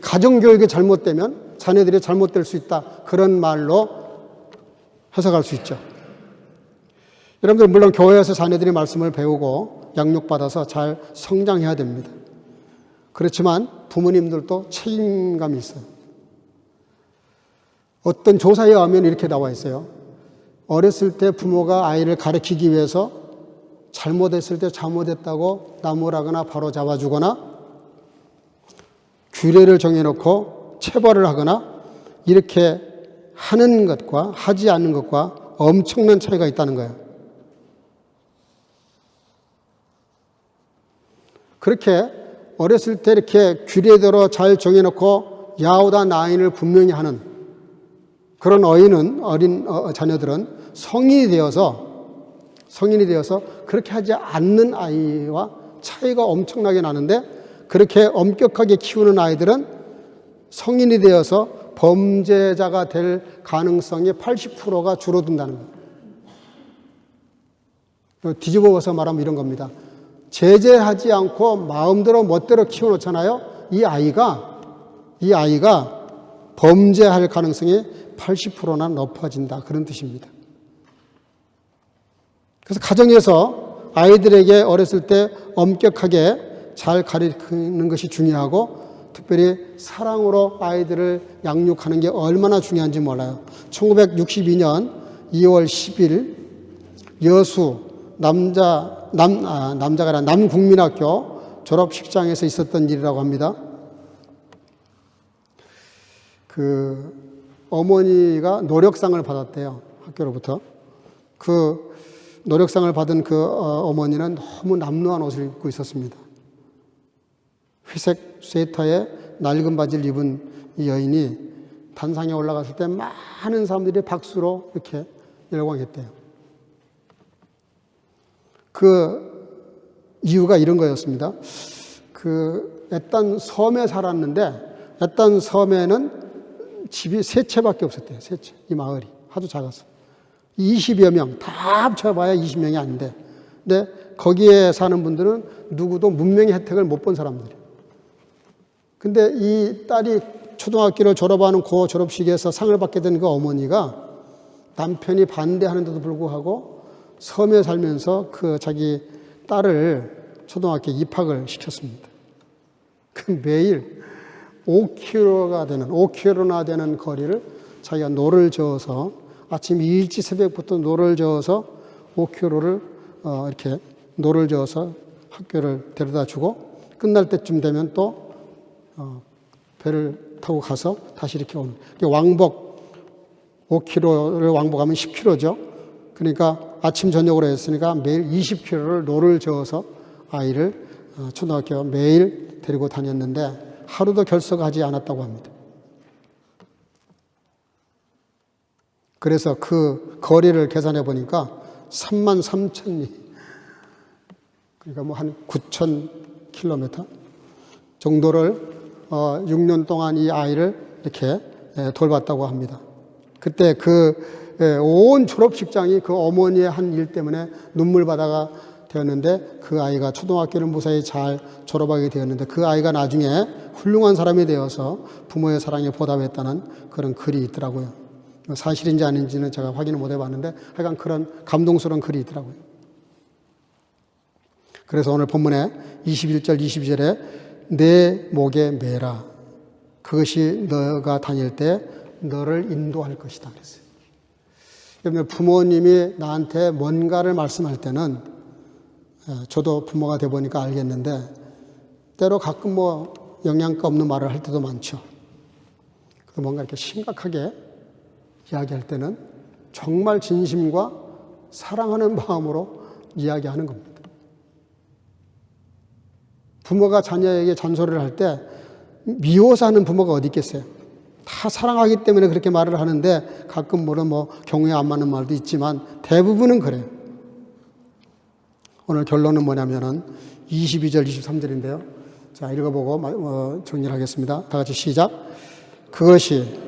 가정교육이 잘못되면 자녀들이 잘못될 수 있다. 그런 말로 해석할 수 있죠. 여러분들, 물론 교회에서 자녀들이 말씀을 배우고 양육받아서 잘 성장해야 됩니다. 그렇지만 부모님들도 책임감이 있어요. 어떤 조사에 의하면 이렇게 나와 있어요. 어렸을 때 부모가 아이를 가르치기 위해서 잘못했을 때 잘못했다고 나무라거나 바로 잡아주거나 규례를 정해놓고 체벌을 하거나 이렇게 하는 것과 하지 않는 것과 엄청난 차이가 있다는 거예요. 그렇게 어렸을 때 이렇게 규례대로 잘 정해놓고 야우다 나인을 분명히 하는 그런 어린 자녀들은 성인이 되어서 그렇게 하지 않는 아이와 차이가 엄청나게 나는데, 그렇게 엄격하게 키우는 아이들은 성인이 되어서 범죄자가 될 가능성이 80%가 줄어든다는 거예요. 뒤집어서 말하면 이런 겁니다. 제재하지 않고 마음대로 멋대로 키워놓잖아요. 이 아이가 범죄할 가능성이 80%나 높아진다. 그런 뜻입니다. 그래서 가정에서 아이들에게 어렸을 때 엄격하게 잘 가르치는 것이 중요하고, 특별히 사랑으로 아이들을 양육하는 게 얼마나 중요한지 몰라요. 1962년 2월 10일 여수 남국민학교 졸업식장에서 있었던 일이라고 합니다. 그 어머니가 노력상을 받았대요. 학교로부터. 그 노력상을 받은 그 어머니는 너무 남루한 옷을 입고 있었습니다. 회색 스웨터에 낡은 바지를 입은 이 여인이 단상에 올라갔을 때 많은 사람들이 박수로 이렇게 열광했대요. 그 이유가 이런 거였습니다. 그 애딴 섬에 살았는데, 애딴 섬에는 집이 세 채밖에 없었대요. 세 채. 이 마을이 하도 작았어. 20여 명, 다 합쳐봐야 20명이 안 돼. 근데 거기에 사는 분들은 누구도 문명의 혜택을 못 본 사람들이에요. 근데 이 딸이 초등학교를 졸업하는 그 졸업식에서 상을 받게 된 그 어머니가 남편이 반대하는데도 불구하고 섬에 살면서 그 자기 딸을 초등학교에 입학을 시켰습니다. 그 매일 5km나 되는 거리를 자기가 노를 저어서 아침 일찍 새벽부터 노를 저어서 5km를 이렇게 노를 저어서 학교를 데려다 주고, 끝날 때쯤 되면 또 배를 타고 가서 다시 이렇게 오는. 왕복 5km를 왕복하면 10km죠. 그러니까 아침 저녁으로 했으니까 매일 20km를 노를 저어서 아이를 초등학교 매일 데리고 다녔는데 하루도 결석하지 않았다고 합니다. 그래서 그 거리를 계산해 보니까 33,000리, 그러니까 뭐 한 9,000km 정도를 6년 동안 이 아이를 이렇게 돌봤다고 합니다. 그때 온 졸업식장이 그 어머니의 한 일 때문에 눈물바다가 되었는데, 그 아이가 초등학교를 무사히 잘 졸업하게 되었는데, 그 아이가 나중에 훌륭한 사람이 되어서 부모의 사랑에 보답했다는 그런 글이 있더라고요. 사실인지 아닌지는 제가 확인을 못 해봤는데 하여간 그런 감동스러운 글이 있더라고요. 그래서 오늘 본문에 21절 22절에 내 목에 매라, 그것이 너가 다닐 때 너를 인도할 것이다 그랬어요. 여러분, 부모님이 나한테 뭔가를 말씀할 때는, 저도 부모가 돼 보니까 알겠는데, 때로 가끔 영양가 없는 말을 할 때도 많죠. 뭔가 이렇게 심각하게 이야기할 때는 정말 진심과 사랑하는 마음으로 이야기하는 겁니다. 부모가 자녀에게 잔소리를 할 때 미워서 하는 부모가 어디 있겠어요? 다 사랑하기 때문에 그렇게 말을 하는데 가끔 물론 경우에 안 맞는 말도 있지만 대부분은 그래요. 오늘 결론은 뭐냐면은 22절, 23절인데요. 자, 읽어보고 정리를 하겠습니다. 다 같이 시작. 그것이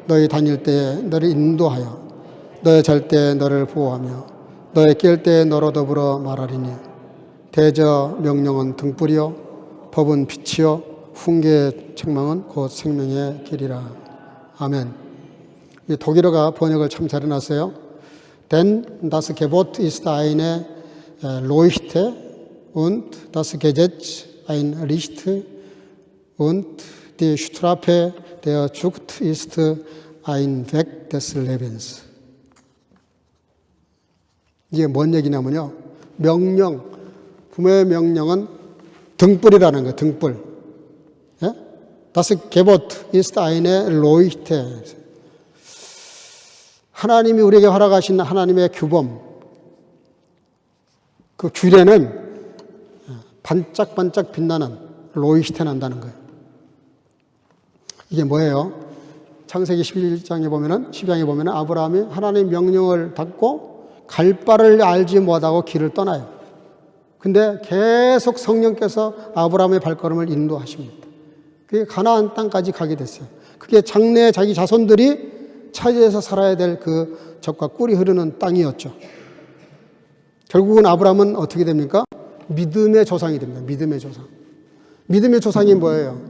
너희 다닐 때에 너를 인도하여 너의 잘 때에 너를 보호하며 너의 깰 때에 너로 더불어 말하리니 대저 명령은 등불이요 법은 빛이요 훈계의 책망은 곧 생명의 길이라. 아멘. 이 독일어가 번역을 참 잘해놨어요. Denn das Gebot ist eine Leuchte und das Gesetz ein Licht und die Strafe der Zucht ist ein Weg des Lebens. 이게 뭔 얘기냐면요. 부모의 명령은 등불이라는 거예요. 등불. 예? Das Gebot ist eine Leuchte. 하나님이 우리에게 허락하신 하나님의 규범, 그 규례는 반짝반짝 빛나는 로이시테 난다는 거예요. 이게 뭐예요? 창세기 12장에 보면은 아브라함이 하나님의 명령을 받고 갈 바를 알지 못하고 길을 떠나요. 근데 계속 성령께서 아브라함의 발걸음을 인도하십니다. 그게 가나안 땅까지 가게 됐어요. 그게 장래에 자기 자손들이 차지해서 살아야 될 그 젖과 꿀이 흐르는 땅이었죠. 결국은 아브라함은 어떻게 됩니까? 믿음의 조상이 됩니다. 믿음의 조상. 믿음의 조상이 뭐예요?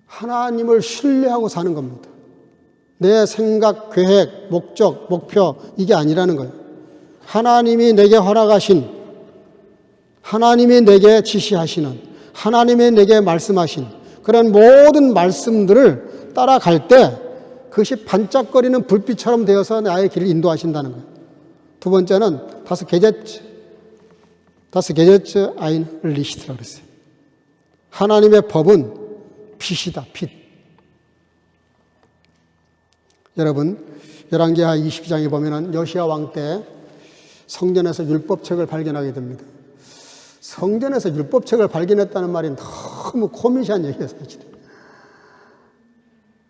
하나님을 신뢰하고 사는 겁니다. 내 생각, 계획, 목적, 목표 이게 아니라는 거예요. 하나님이 내게 허락하신, 하나님이 내게 지시하시는, 하나님이 내게 말씀하신 그런 모든 말씀들을 따라갈 때 그것이 반짝거리는 불빛처럼 되어서 나의 길을 인도하신다는 거예요. 두 번째는 Das Gesetz ein Licht라고 그랬어요. 하나님의 법은 빛이다, 빛. 여러분, 열왕기하 22장에 보면은 여시야 왕 때 성전에서 율법책을 발견하게 됩니다. 성전에서 율법책을 발견했다는 말이 너무 코미시한 얘기예요, 사실.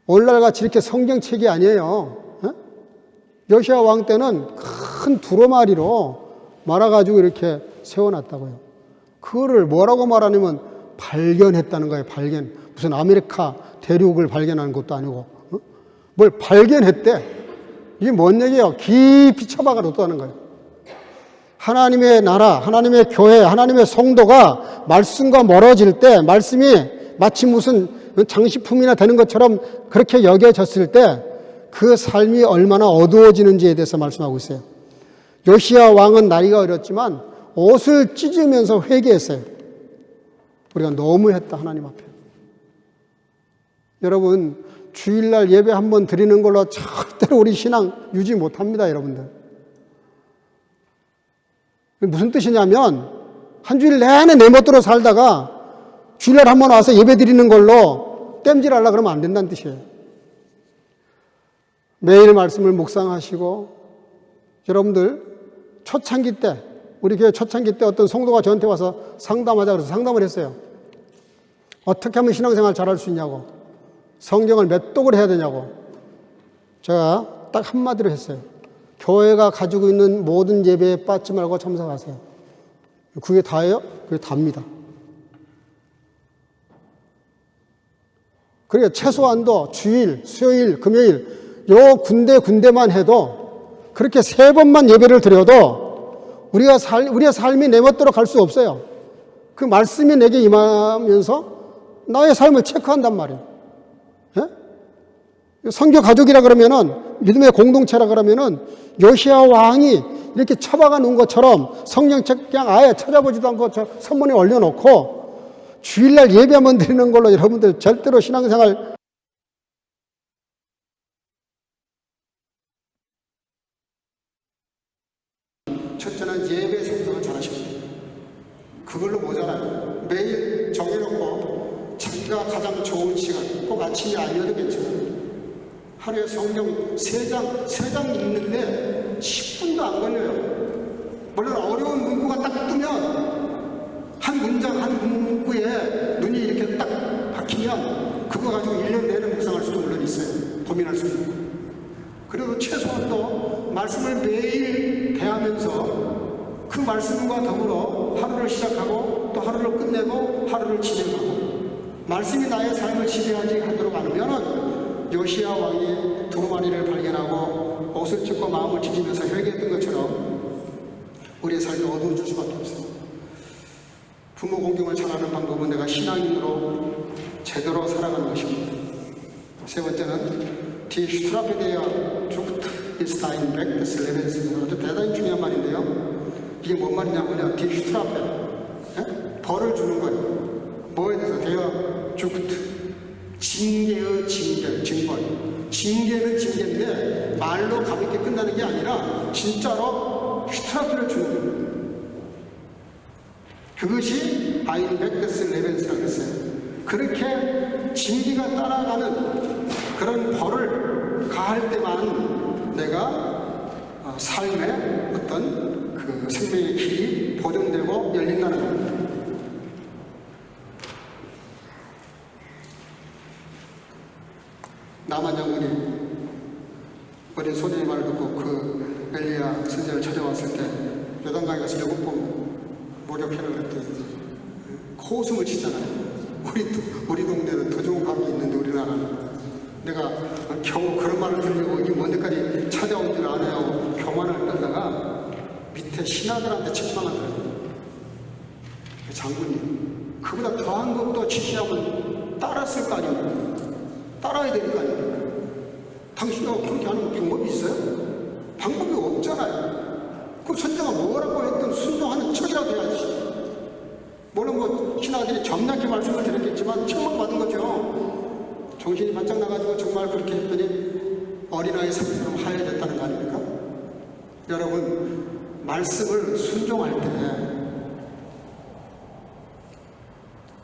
오늘날 같이 이렇게 성경책이 아니에요. 여시야 왕 때는 큰 두루마리로 말아가지고 이렇게 세워놨다고요. 그거를 뭐라고 말하냐면 발견했다는 거예요, 발견. 무슨 아메리카 대륙을 발견한 것도 아니고. 뭘 발견했대. 이게 뭔 얘기예요? 깊이 처박아 뒀다는 거예요. 하나님의 나라, 하나님의 교회, 하나님의 성도가 말씀과 멀어질 때 말씀이 마치 무슨 장식품이나 되는 것처럼 그렇게 여겨졌을 때 그 삶이 얼마나 어두워지는지에 대해서 말씀하고 있어요. 요시야 왕은 나이가 어렸지만 옷을 찢으면서 회개했어요. 우리가 너무했다, 하나님 앞에. 여러분, 주일날 예배 한번 드리는 걸로 절대로 우리 신앙 유지 못합니다, 여러분들. 무슨 뜻이냐면 한 주일 내내 내 멋대로 살다가 주일날 한번 와서 예배 드리는 걸로 땜질하려고 그러면 안 된다는 뜻이에요. 매일 말씀을 묵상하시고, 여러분들 초창기 때, 우리 교회 초창기 때 어떤 성도가 저한테 와서 상담하자 그래서 상담을 했어요. 어떻게 하면 신앙생활 잘할 수 있냐고, 성경을 몇 독을 해야 되냐고. 제가 딱 한마디로 했어요. 교회가 가지고 있는 모든 예배에 빠지지 말고 참석하세요. 그게 다예요? 그게 답니다. 그러니까 최소한도 주일, 수요일, 금요일 요 군데만 해도 그렇게 3번만 예배를 드려도 우리의 삶이 내 멋대로 갈 수 없어요. 그 말씀이 내게 임하면서 나의 삶을 체크한단 말이에요. 예? 선교 가족이라 그러면은, 믿음의 공동체라 그러면은 요시야 왕이 이렇게 처박아 놓은 것처럼 성경책 그냥 아예 찾아보지도 않고 저 선문에 올려놓고 주일날 예배 한번 드리는 걸로 여러분들 절대로 신앙생활 첫째는 예배 생성을 잘하시면 돼요. 그걸로 모자라요. 매일 정해놓고 자기가 가장 좋은 시간, 꼭 아침이 아니어도 괜찮아요. 하루에 성경 3장 읽는데 10분도 안 걸려요. 물론 어려운 문구가 딱 뜨면 한 문장 한 문구에 눈이 이렇게 딱 박히면 그거 가지고 1년 내내 묵상할 수도 물론 있어요. 고민할 수도 있고. 그래도 최소한 또 말씀을 매일 대하면서 그 말씀과 더불어 하루를 시작하고 또 하루를 끝내고 하루를 진행하고 말씀이 나의 삶을 지배하지 하도록 하면은 요시야 왕이 두루마리를 발견하고 옷을 찢고 마음을 찢으면서 회개했던 것처럼 우리의 삶이 어두워질 수밖에 없어요. 부모 공경을 잘하는 방법은 내가 신앙인으로 제대로 살아가는 것입니다. 세 번째는 디 슈트라페데야 주크트 이스타인 백데스 레벤스. 아주 대단히 중요한 말인데요. 이게 뭔 말이냐면요. 디 슈트라페, 벌을 주는 거예요. 뭐에 대해서? 대야 주크트, 징계의 징벌. 징계는 징계인데 말로 가볍게 끝나는 게 아니라 진짜로 슈트라페를 주는 거예요. 그것이 아인 백데스 레벤스라고 했어요. 그렇게 징계가 따라가는 그런 벌을 가할 때만 내가 삶의 어떤 그 생명의 길이 보존되고 열린다는 겁니다. 나만 장군이 어린 소년의 말을 듣고 그 엘리야 선지자를 찾아왔을 때 요단강에 가서 7번 모욕회를 했더니 코웃음을 치잖아요. 우리 동네는 더 좋은 강이 있는데 우리나라는 내가 겨우 그런 말을 들리고 이게 먼데까지 찾아온 줄 아네요. 교만을 떨다가 밑에 신하들한테 책망하더라고요. 장군님, 그보다 더한 것도 지시하면 따랐을 거 아닙니까? 따라야 될 거 아닙니까? 당신이 그렇게 하는 방법이 있어요? 방법이 없잖아요. 그럼 선자가 뭐라고 했든 순종하는 척이라도 해야지. 물론 뭐 신하들이 점잖게 말씀을 드렸겠지만 책망받은 거죠. 정신이 바짝 나가지고 정말 그렇게 했더니 어린아이 상처럼 하얘졌다는 거 아닙니까? 여러분, 말씀을 순종할 때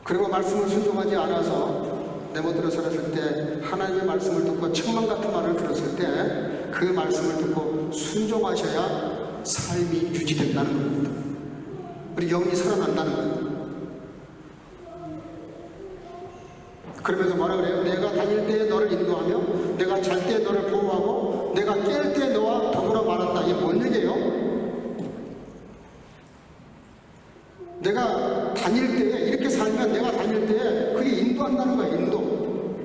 그리고 말씀을 순종하지 않아서 내 멋대로 살았을 때 하나님의 말씀을 듣고 책망 같은 말을 들었을 때 그 말씀을 듣고 순종하셔야 삶이 유지된다는 겁니다. 우리 영이 살아난다는 거예요. 그러면서 뭐라 그래요? 내가 다닐 때에 너를 인도하며 내가 잘 때에 너를 보호하고 내가 깰 때에 너와 더불어 말한다. 이게 뭔 얘기예요? 내가 다닐 때에 이렇게 살면 내가 다닐 때에 그게 인도한다는 거예요. 인도.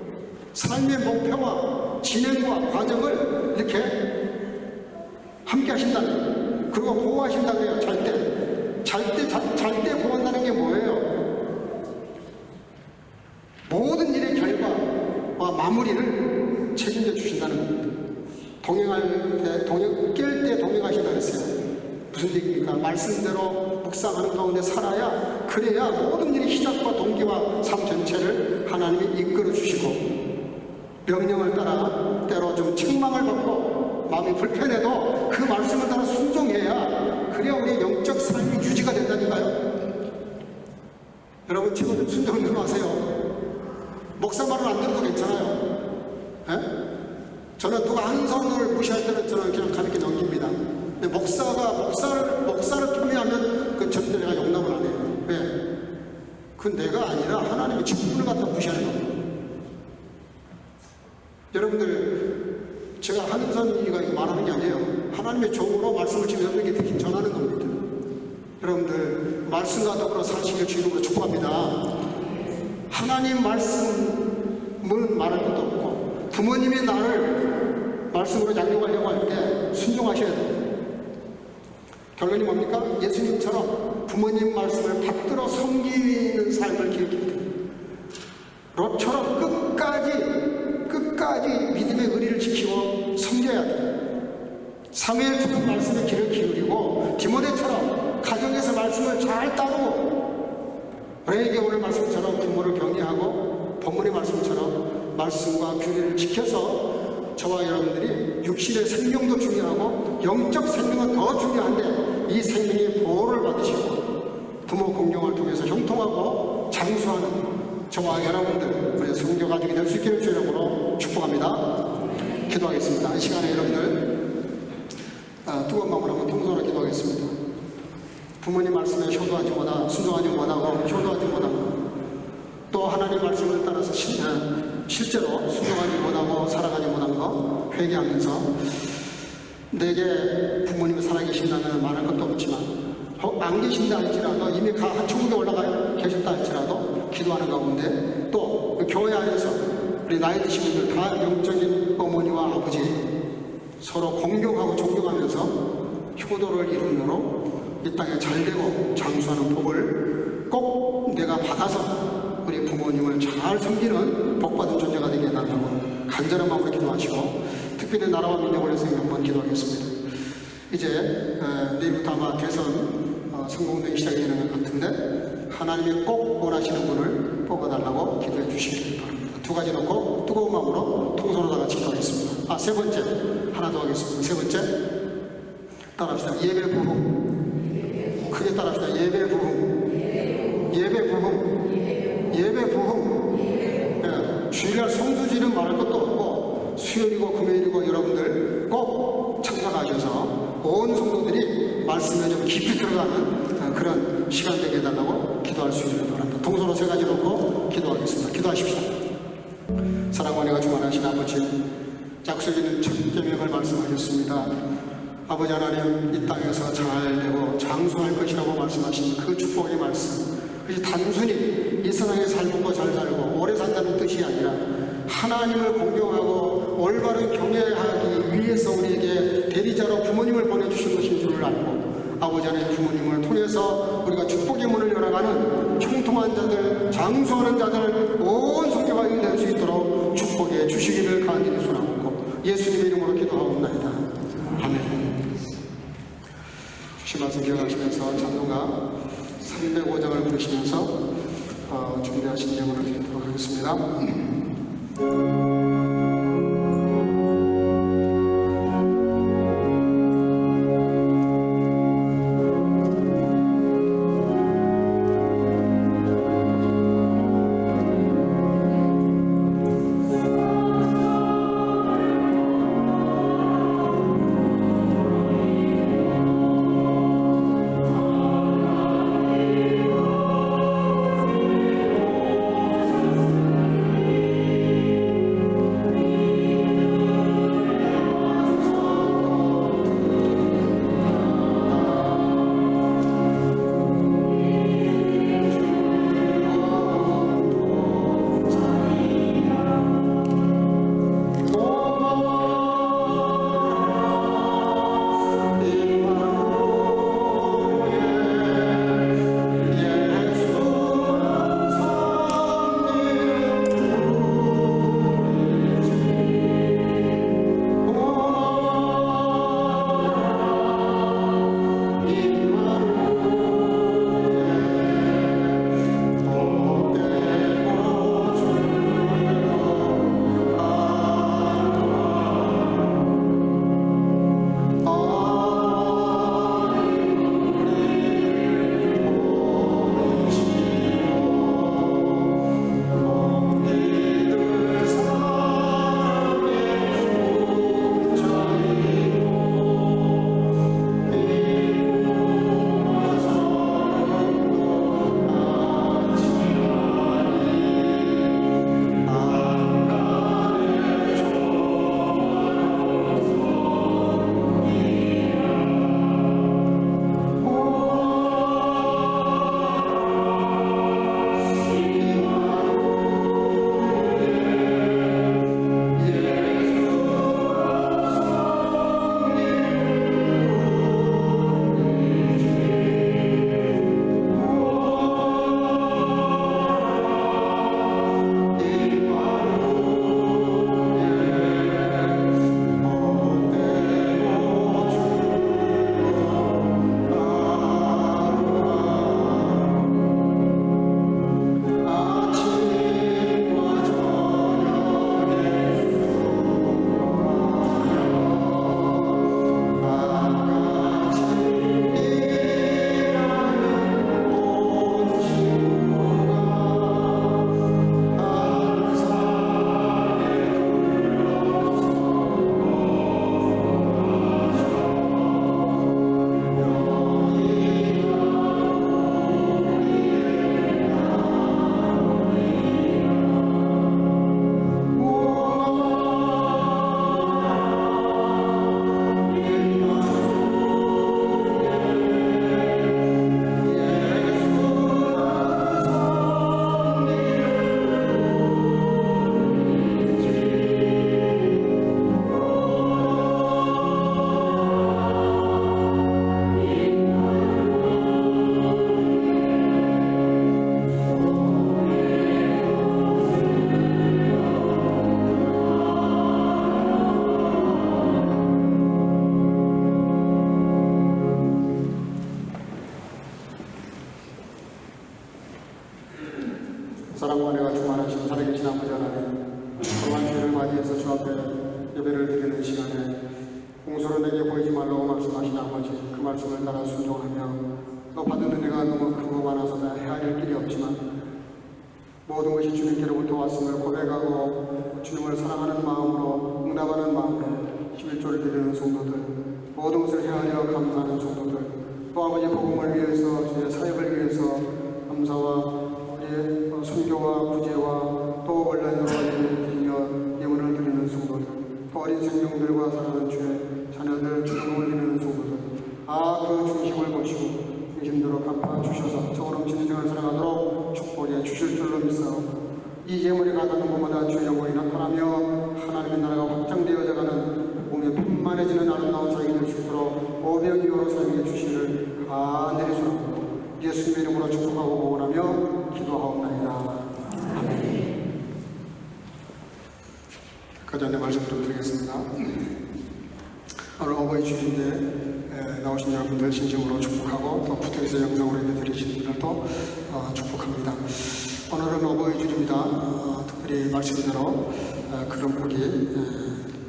삶의 목표와 진행과 과정을 이렇게 함께 하신다는 거예요. 그리고 보호하신다고 해요. 잘 때 보호한다는 게 뭐예요? 모든 일의 결과와 마무리를 책임져 주신다는 겁니다. 깰 때 동행하신다 그랬어요. 무슨 얘기입니까? 말씀대로 묵상하는 가운데 살아야, 그래야 모든 일의 시작과 동기와 삶 전체를 하나님이 이끌어 주시고, 명령을 따라 때로 좀 책망을 받고 마음이 불편해도 그 말씀을 따라 순종해야, 그래야 우리의 영적 삶이 유지가 된다니까요. 여러분, 친구들 순종 좀 하세요. 목사 말을 안 들어도 괜찮아요. 저는 누가 하는 선을 무시할 때는 저는 그냥 가볍게 넘깁니다. 근데 목사를 편애하면 그 절대 내가 용납을 안 해요. 왜? 그건 내가 아니라 하나님의 직분을 갖다 무시하는 겁니다. 여러분들, 제가 하는 선이가 말하는 게 아니에요. 하나님의 종으로 말씀을 지금 여러분에게 대신 전하는 겁니다. 여러분들, 말씀과 더불어 사시길 주님으로 축복합니다. 하나님 말씀은 말할 것도 없고, 부모님이 나를 말씀으로 양육하려고 할 때 순종하셔야 돼요. 결론이 뭡니까? 예수님처럼 부모님 말씀을 받들어 섬기는 삶을 기억해야 돼요. 롯처럼 끝까지 믿음의 의리를 지키고 섬겨야 돼요. 사무엘처럼 말씀에 귀를 기울이고, 디모데처럼 가정에서 말씀을 잘 따르고, 우리에게 오늘 말씀처럼 부모를 격려하고 본문의 말씀처럼 말씀과 규례를 지켜서 저와 여러분들이 육신의 생명도 중요하고 영적 생명은 더 중요한데 이 생명의 보호를 받으시고 부모 공경을 통해서 형통하고 장수하는 저와 여러분들, 우리 성교 가족이 될 수 있기를 주님으로 축복합니다. 기도하겠습니다. 이 시간에 여러분들 뜨거운 마음으로 한번 통성으로 기도하겠습니다. 부모님 말씀에 효도하지 못하고 순종하지 못하고 효도하지 못하고 또 하나님 말씀을 따라서 실제로 순종하지 못하고 살아가지 못한 거 회개하면서 내게 부모님이 살아계신다면 말할 것도 없지만 안 계신다 할지라도 이미 천국에 올라가 계셨다 할지라도 기도하는 가운데 또 교회 안에서 우리 나이 드신 분들 다 영적인 어머니와 아버지 서로 공경하고 존경하면서 효도를 이루므로 이 땅에 잘되고 장수하는 복을 꼭 내가 받아서 우리 부모님을 잘 섬기는 복받은 존재가 되게 해달라고 간절한 마음으로 기도하시고 특별히 나라와 민족을 위해서 한번 기도하겠습니다. 이제 내일부터 아마 대선 선거운동이 시작이 되는 것 같은데 하나님이 꼭 원하시는 분을 뽑아달라고 기도해 주시기 바랍니다. 두 가지 놓고 뜨거운 마음으로 통솔로 다 같이 기도하겠습니다. 세 번째 하나 더 하겠습니다. 세 번째 따라합시다. 예배 부흥. 크게 따라합시다. 예배 부흥. 예배 부흥. 예배 부흥. 주일날 성수지는 말할 것도 없고 수요일이고 금요일이고 여러분들 꼭 참석하셔서 온 성도들이 말씀에 좀 깊이 들어가는 그런 시간 되게 해달라고 기도할 수 있기를 바랍니다. 동서로 세 가지 놓고 기도하겠습니다. 기도하십시오. 사랑과 은혜가 충만하신 아버지, 약속있는 첫 계명을 말씀하셨습니다. 아버지 하나님, 이 땅에서 잘되고 장수할 것이라고 말씀하신 그 축복의 말씀, 그것이 단순히 이 세상에 잘 먹고 잘 살고 오래 산다는 뜻이 아니라 하나님을 공경하고 올바른 경외하기 위해서 우리에게 대리자로 부모님을 보내주신 것인 줄을 알고 아버지 하나님 부모님을 통해서 우리가 축복의 문을 열어가는 형통한 자들, 장수하는 자들 온 성교가 될 수 있도록 축복해 주시기를 간절히 소원하고 예수님의 이름으로 기도하옵나이다. 아멘. 주신 말씀 기억하시면서 찬송가 305장을 부르시면서 준비하신 예물을 드리도록 하겠습니다. 동안에가 주말하신 살아계신 아버지 하나님, 거룩한 주일을 맞이해서 주 앞에 예배를 드리는 시간에 공소로 내게 보이지 말라고 말씀하신 아버지, 그 말씀을 따라 순종하며 또 받은 은혜가 너무 크고 많아서 다 헤아릴 길이 없지만 모든 것이 주님께로부터 왔음을 고백하고 주님을 사랑하는 마음으로 응답하는 마음으로 11조를 드리는 성도들, 모든 것을 헤아려 감사하는 성도들, 또 아버지 복음을 위해서 주의 사역을 위해서 감사와 우리의 선교와 구제와 또 온라인으로 드리며 예물을 드리는 성도들, 또 어린 생명들과 사랑하는 주의 자녀들 주님을 드리는 성도들, 그 중심을 보시고 중심대로 갚아 주셔서 저 넘치는 인생을 살아가도록 축복해 주실 줄로 믿사옵고, 이 예물이 가득한 곳마다 주의 영광이 나타나며 하나님의 나라가 확장되어져가는 몸에 풍만해지는 아름다운 사역이 될 수 있도록 오병이어로 사용해 주시기를 간절히 소원하고 예수님의 이름으로 축복하고 복원하며 기도하옵나이다. 아멘. 그 전에 말씀 좀 드리겠습니다. 오늘 어버이 주일인데 나오신 여러분들 진심으로 축복하고 또 부탁해서 영상으로 예배드리시는 분들도 축복합니다. 오늘은 어버이 주일입니다. 특별히 말씀대로 그런 복이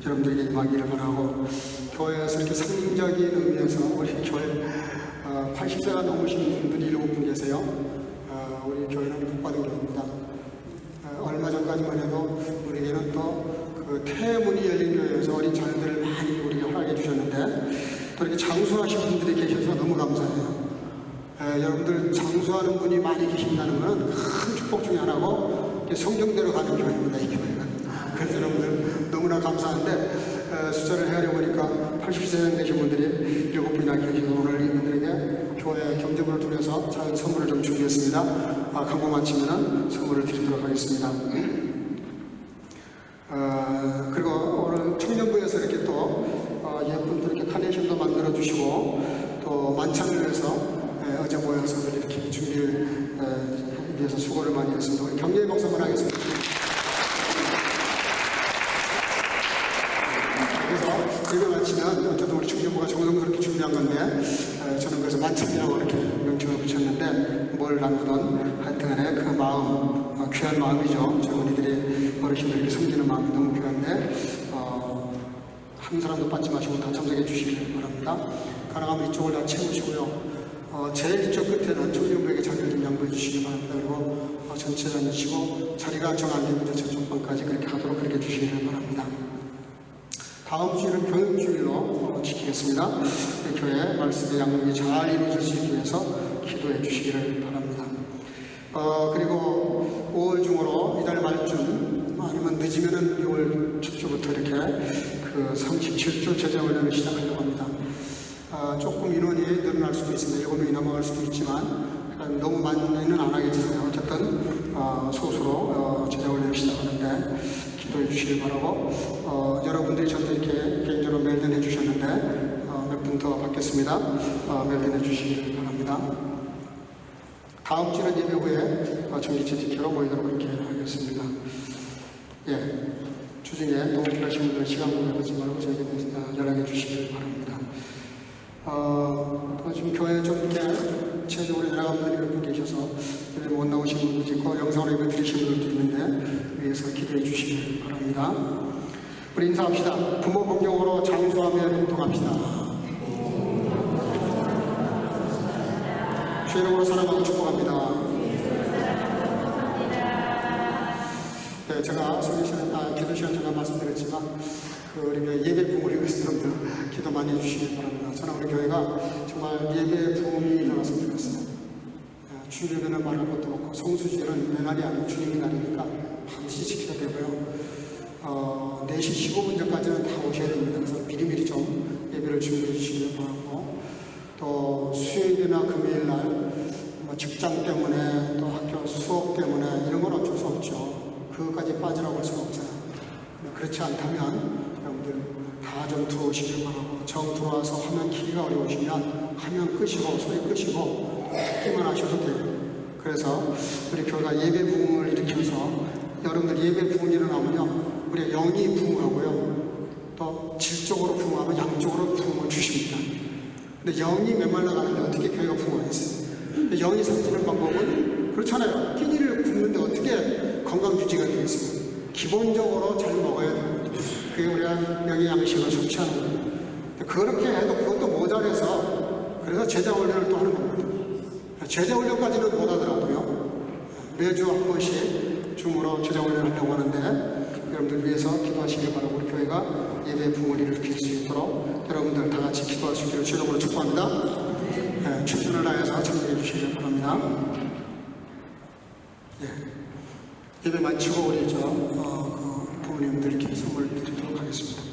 여러분들에게 임하기를 바라고, 교회에서 이렇게 상징적인 의미에서 우리 교회 80세가 넘으신 분들이 7분 계세요. 우리 교회는 복받은 교회입니다. 얼마 전까지만 해도 우리에게는 또 그 태문이 열린 교회에서 어린 자녀들을 많이 우리에게 허락해 주셨는데, 또 이렇게 장수하신 분들이 계셔서 너무 감사해요. 여러분들 장수하는 분이 많이 계신다는 것은 큰 축복 중에 하나고, 성경대로 가는 교회입니다, 이 교회가. 그래서 여러분들 너무나 감사한데, 숫자를 헤아려 보니까 80세 되신 분들이 7분이나 계셔서 오늘 이분들에게 교회 경제부를 통해서 작은 선물을 좀 준비했습니다. 광고 마치면 선물을 드리도록 하겠습니다. 그리고 오늘 청년부에서 이렇게 또 예쁜 또 이렇게 카네이션도 만들어 주시고, 또 만찬을 위해서 어제 모여서 이렇게 준비를 위해서 수고를 많이 했습니다. 우리 경례의 박수만 하겠습니다. 그래서 이거 마치면 어쨌든 우리 청년부가 정성스럽게 준비한 건데, 저는 그래서 만찬이라고 이렇게 명칭을 붙였는데, 뭘 남기든 하여튼간에 그 마음, 귀한 마음이죠. 젊은이들이 어르신들에게 섬기는 마음이 너무 귀한데, 한 사람도 빠지 마시고 다 참석해 주시길 바랍니다. 가능하면 이쪽을 다 채우시고요. 제일 이쪽 끝에는 청년부에게 자리를 좀 양보해 주시기 바랍니다. 그리고 전체 앉으시고 자리가 정 안 되면 저쪽 방까지 그렇게 하도록 그렇게 주시기를 바랍니다. 다음 주일은 교육주일로 지키겠습니다. 교회 말씀의 양육이 잘 이루어질 수 있기 위해서 기도해 주시기를 바랍니다. 그리고 5월 중으로 이달 말쯤 아니면 늦으면은 6월 첫 주부터 이렇게 그 37조 제자훈련을 시작하려고 합니다. 조금 인원이 늘어날 수도 있습니다. 7명이 넘어갈 수도 있지만 너무 많이는 안 하겠어요. 어쨌든 소수로 제자훈련을 시작하는데 기도해 주시길 바라고, 여러분들이 저한테 이렇게 개인적으로 메일도 해주셨는데 몇 분 더 받겠습니다. 메일도 해주시길 바랍니다. 다음 주는 예배 후에 전기체 지키러 모이도록 그렇게 하겠습니다. 예, 주중에 도움 필요하신 분들은 시간 공유하지 말고 저에게 연락해 주시길 바랍니다. 또 지금 교회에 좀 이렇게 체적으로 연락한 분들이 몇 분 계셔서 예배 못 나오신 분들도 있고 영상으로 예배 드리신 분들도 있는데 위해서 기도해 주시길 바랍니다. 우리 인사합시다. 부모 공경으로 장수하며 행동합시다. 주의 이름으로 사랑하고 축복합니다. 네, 제가 기도 시간 제가 말씀드렸지만 우리가 예배 부흥을 위해서 여러분들 기도 많이 해주시기 바랍니다. 저는 우리 교회가 정말 예배 부흥이 일어났으면 좋겠어요. 주일에는 말할 것도 없고 성수주일은 내 날이 아닌 주님의 날이니까 반드시 지켜야 되고요. 4시 15분 전까지는 다 오셔야 됩니다. 그래서 미리미리 좀 예배를 준비해 주시기 바라고, 또 수요일이나 금요일 날 직장 때문에 또 학교 수업 때문에 이런 건 어쩔 수 없죠. 그것까지 빠지라고 할 수는 없어요. 그렇지 않다면 여러분들 다 좀 들어오시길 바라고, 정 들어와서 화면 키기가 어려우시면 화면 끄시고 소리 끄시고 듣기만 하셔도 돼요. 그래서 우리 교회가 예배 부흥을 일으켜서 여러분들 예배 부흥이 일어나면요, 우리 영이 부흥하고요, 또 질적으로 부흥하면 양쪽으로 부흥을 주십니다. 근데 영이 메말라 가는데 어떻게 교회가 부흥하겠어요? 영이 생기는 방법은 그렇잖아요. 끼니를 굶는데 어떻게 건강 유지가 되겠습니까? 기본적으로 잘 먹어야 됩니다. 그게 우리가 영양식을 섭취하는 거예요. 그렇게 해도 그것도 모자라서 그래서 제자훈련을 또 하는 겁니다. 제자훈련까지는 못 하더라고요. 매주 한 번씩 줌으로 제자훈련을 하려고 하는데 여러분들 위해서 기도하시길 바라고 우리 교회가 예배 부흥을 일으킬 수 있도록 여러분들 다 같이 기도할 수 있기를 주님으로 축복합니다. 충분을 다해서 참여해 주시길 바랍니다. 예배 마치고 우리 그 부모님들께 선물 드리도록 하겠습니다.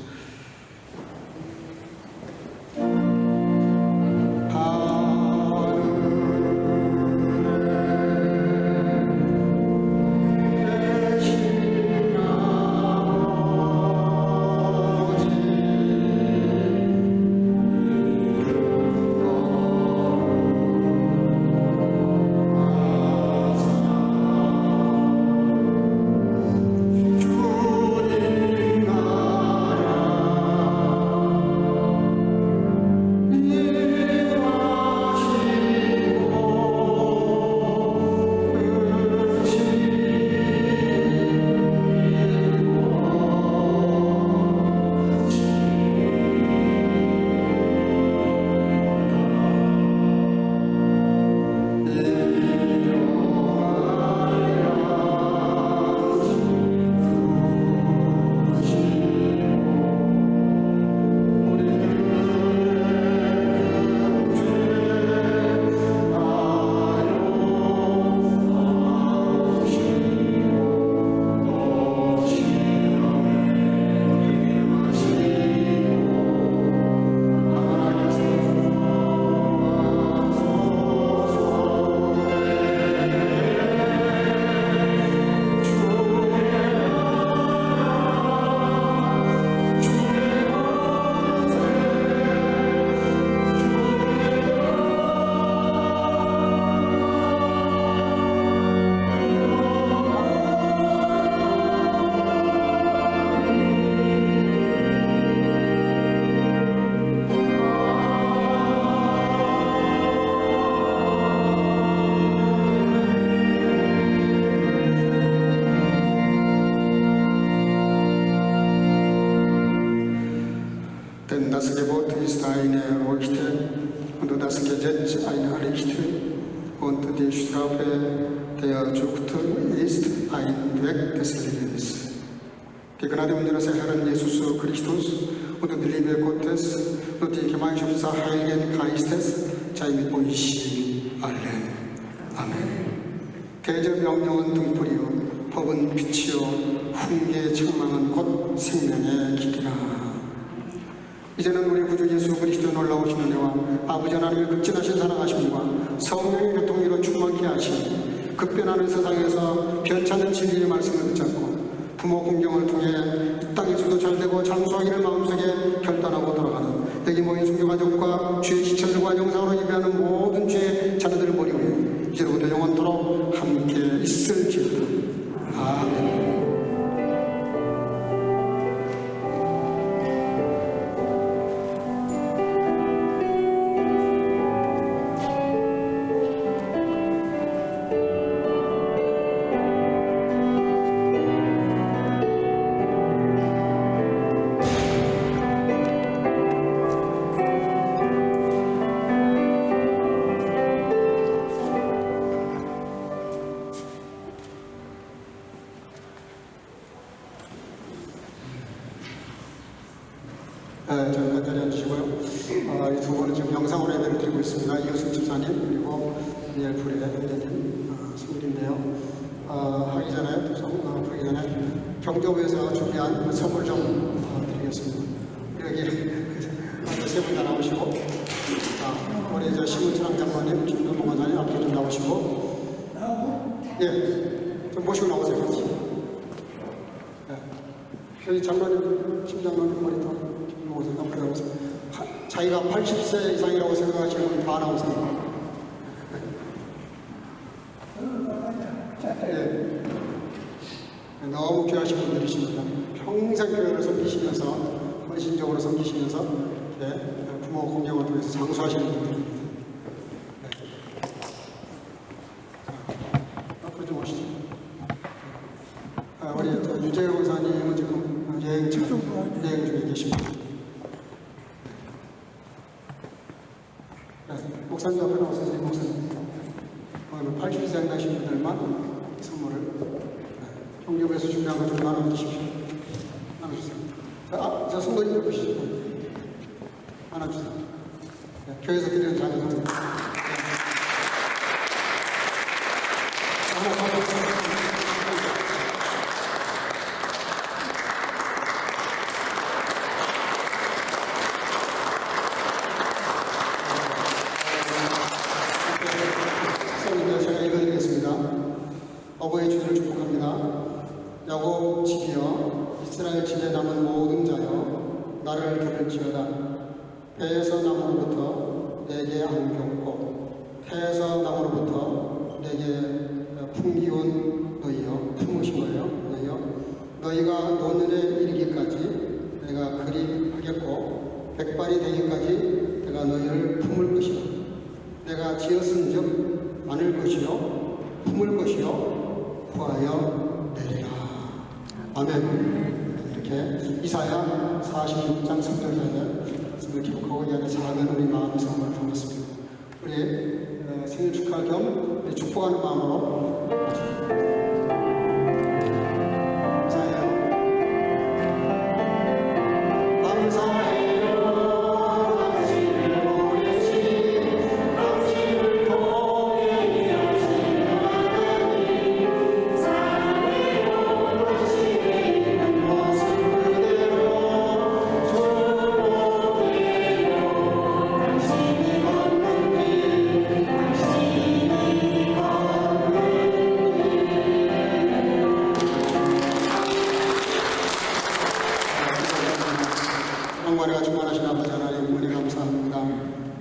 Das Gebot ist eine Leuchte und das Gesetz ein Licht und die Strafe der Zucht ist ein Weg des Lebens. Die Gnade unseres Herrn Jesus Christus und die Liebe Gottes und die Gemeinschaft des Heiligen Geistes sei mit euch allen. Amen. 대저 명령은 등불이요 법은 빛이요 훈계 책망은 곧 생명의 길이라. 이제는 우리 구주 예수 그리스도 놀라우신 은혜와 아버지 하나님의 극진하신 사랑하심과 성령의 교통으로 충만케 하시니 급변하는 세상에서 변찮은 진리의 말씀을 붙잡고 부모 공경을 통해 이 땅에서도 잘되고 장수하기를 마음속에 결단하고 돌아가는 여기 모인 순교가족과 주의 시체들과 영상으로 예배하는 모든 주의 자녀들을 머리 위에 이제로부터 영원토록 함께 있을지어다. 아멘. 저는 자리에 앉으시고요. 이 두 분은 지금 영상으로 예배를 드리고 있습니다. 이효승 집사님 그리고 리엘 불의 회장님 선물인데요. 하기 전에 부르기 전에 경조부에서 준비한 선물 좀 드리겠습니다. 여기 세 분 다 나오시고 우리 심은철 장관님, 김동동 원장님 앞에 좀 나오시고 좀 모시고 나오세요. 같이. 여기 장관님, 심장관님 머리 더 자기가 80세 이상이라고 생각하시는 분 다 나오세요. 너무 귀하신 분들이십니다. 평생 교회를 섬기시면서 헌신적으로 섬기시면서 부모 공경을 통해서 장수하시는 분들입니다. 목사님 앞에 나오세요. 목사님. 오늘 80세 이상 되신 분들만 선물을 경력에서 준비한 거 좀 나눠주십시오. 나눠주세요. 자, 성도님 좀 보시죠. 나눠주세요. 교회에서 드리는 작은 선물. 하나 더. 제가 읽어드리겠습니다. 어버이 주를 축복합니다. 야곱 집이여, 이스라엘 집에 남은 모든 자여, 나를 들을지어다. 배에서 나무로부터 내게 안겼고, 태에서 나무로부터 내게 풍기온 너희여, 품으신 거예요. 너희가 노년에 이르기까지 내가 그리 하겠고, 백발이 되기까지 내가 너희를 품을 것이다. 내가 지었은즉 안을 것이요 품을 것이요 구하여 내리라. 아멘. 이렇게 이사야 46장 3절에 말씀을 기록하고 이 안에 작은 우리 마음의 선물을 담았습니다. 우리 생일 축하 겸 축복하는 마음으로 영광과 충만하신 아버지 하나님 은혜 감사합니다.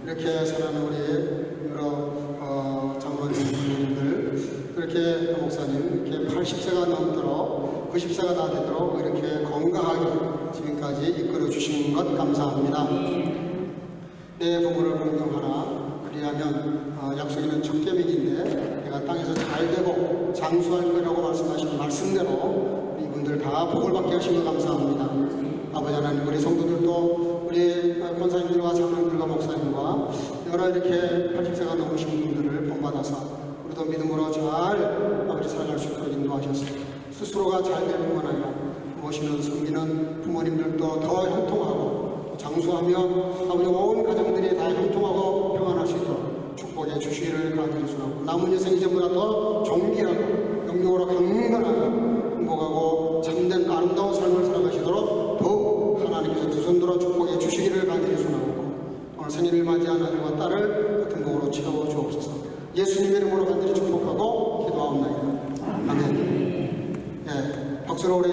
이렇게 사랑하는 우리 여러 장로님들, 그렇게 목사님 이렇게 80세가 넘도록 90세가 다 되도록 이렇게 건강하게 지금까지 이끌어 주신 것 감사합니다. 내 부모를 공경하라. 그리하면 약속에는 척개미인데 내가 땅에서 잘 되고 장수할 거라고 말씀하신 말씀대로 이분들 다 복을 받게 하신 것 감사합니다. 아버지 하나님, 우리 성도들도 우리 권사님들과 장로님들과 목사님과 여러 이렇게 80세가 넘으신 분들을 본받아서 우리도 믿음으로 잘 아버지 살아갈 수 있도록 인도하셔서 스스로가 잘 될 뿐만 아니라 모시는 섬기는 부모님들도 더 형통하고 장수하며 아버지 온 가정들이 다 형통하고 평안할 수 있도록 축복해 주시기를 간절히 남은 인생 이제보다 더 존귀하고 영적으로 강건하고 행복하고 참된 아름다운 삶을 살아가시도록 더욱 하나님께서 두 손 들어 축복해 주시기를 간절히 소원하고 오늘 생일을 맞이한 아들과 딸을 같은 복으로 채워 주옵소서. 예수님의 이름으로 간절히 축복하고 기도하옵나이다. 아멘. 박수로 우리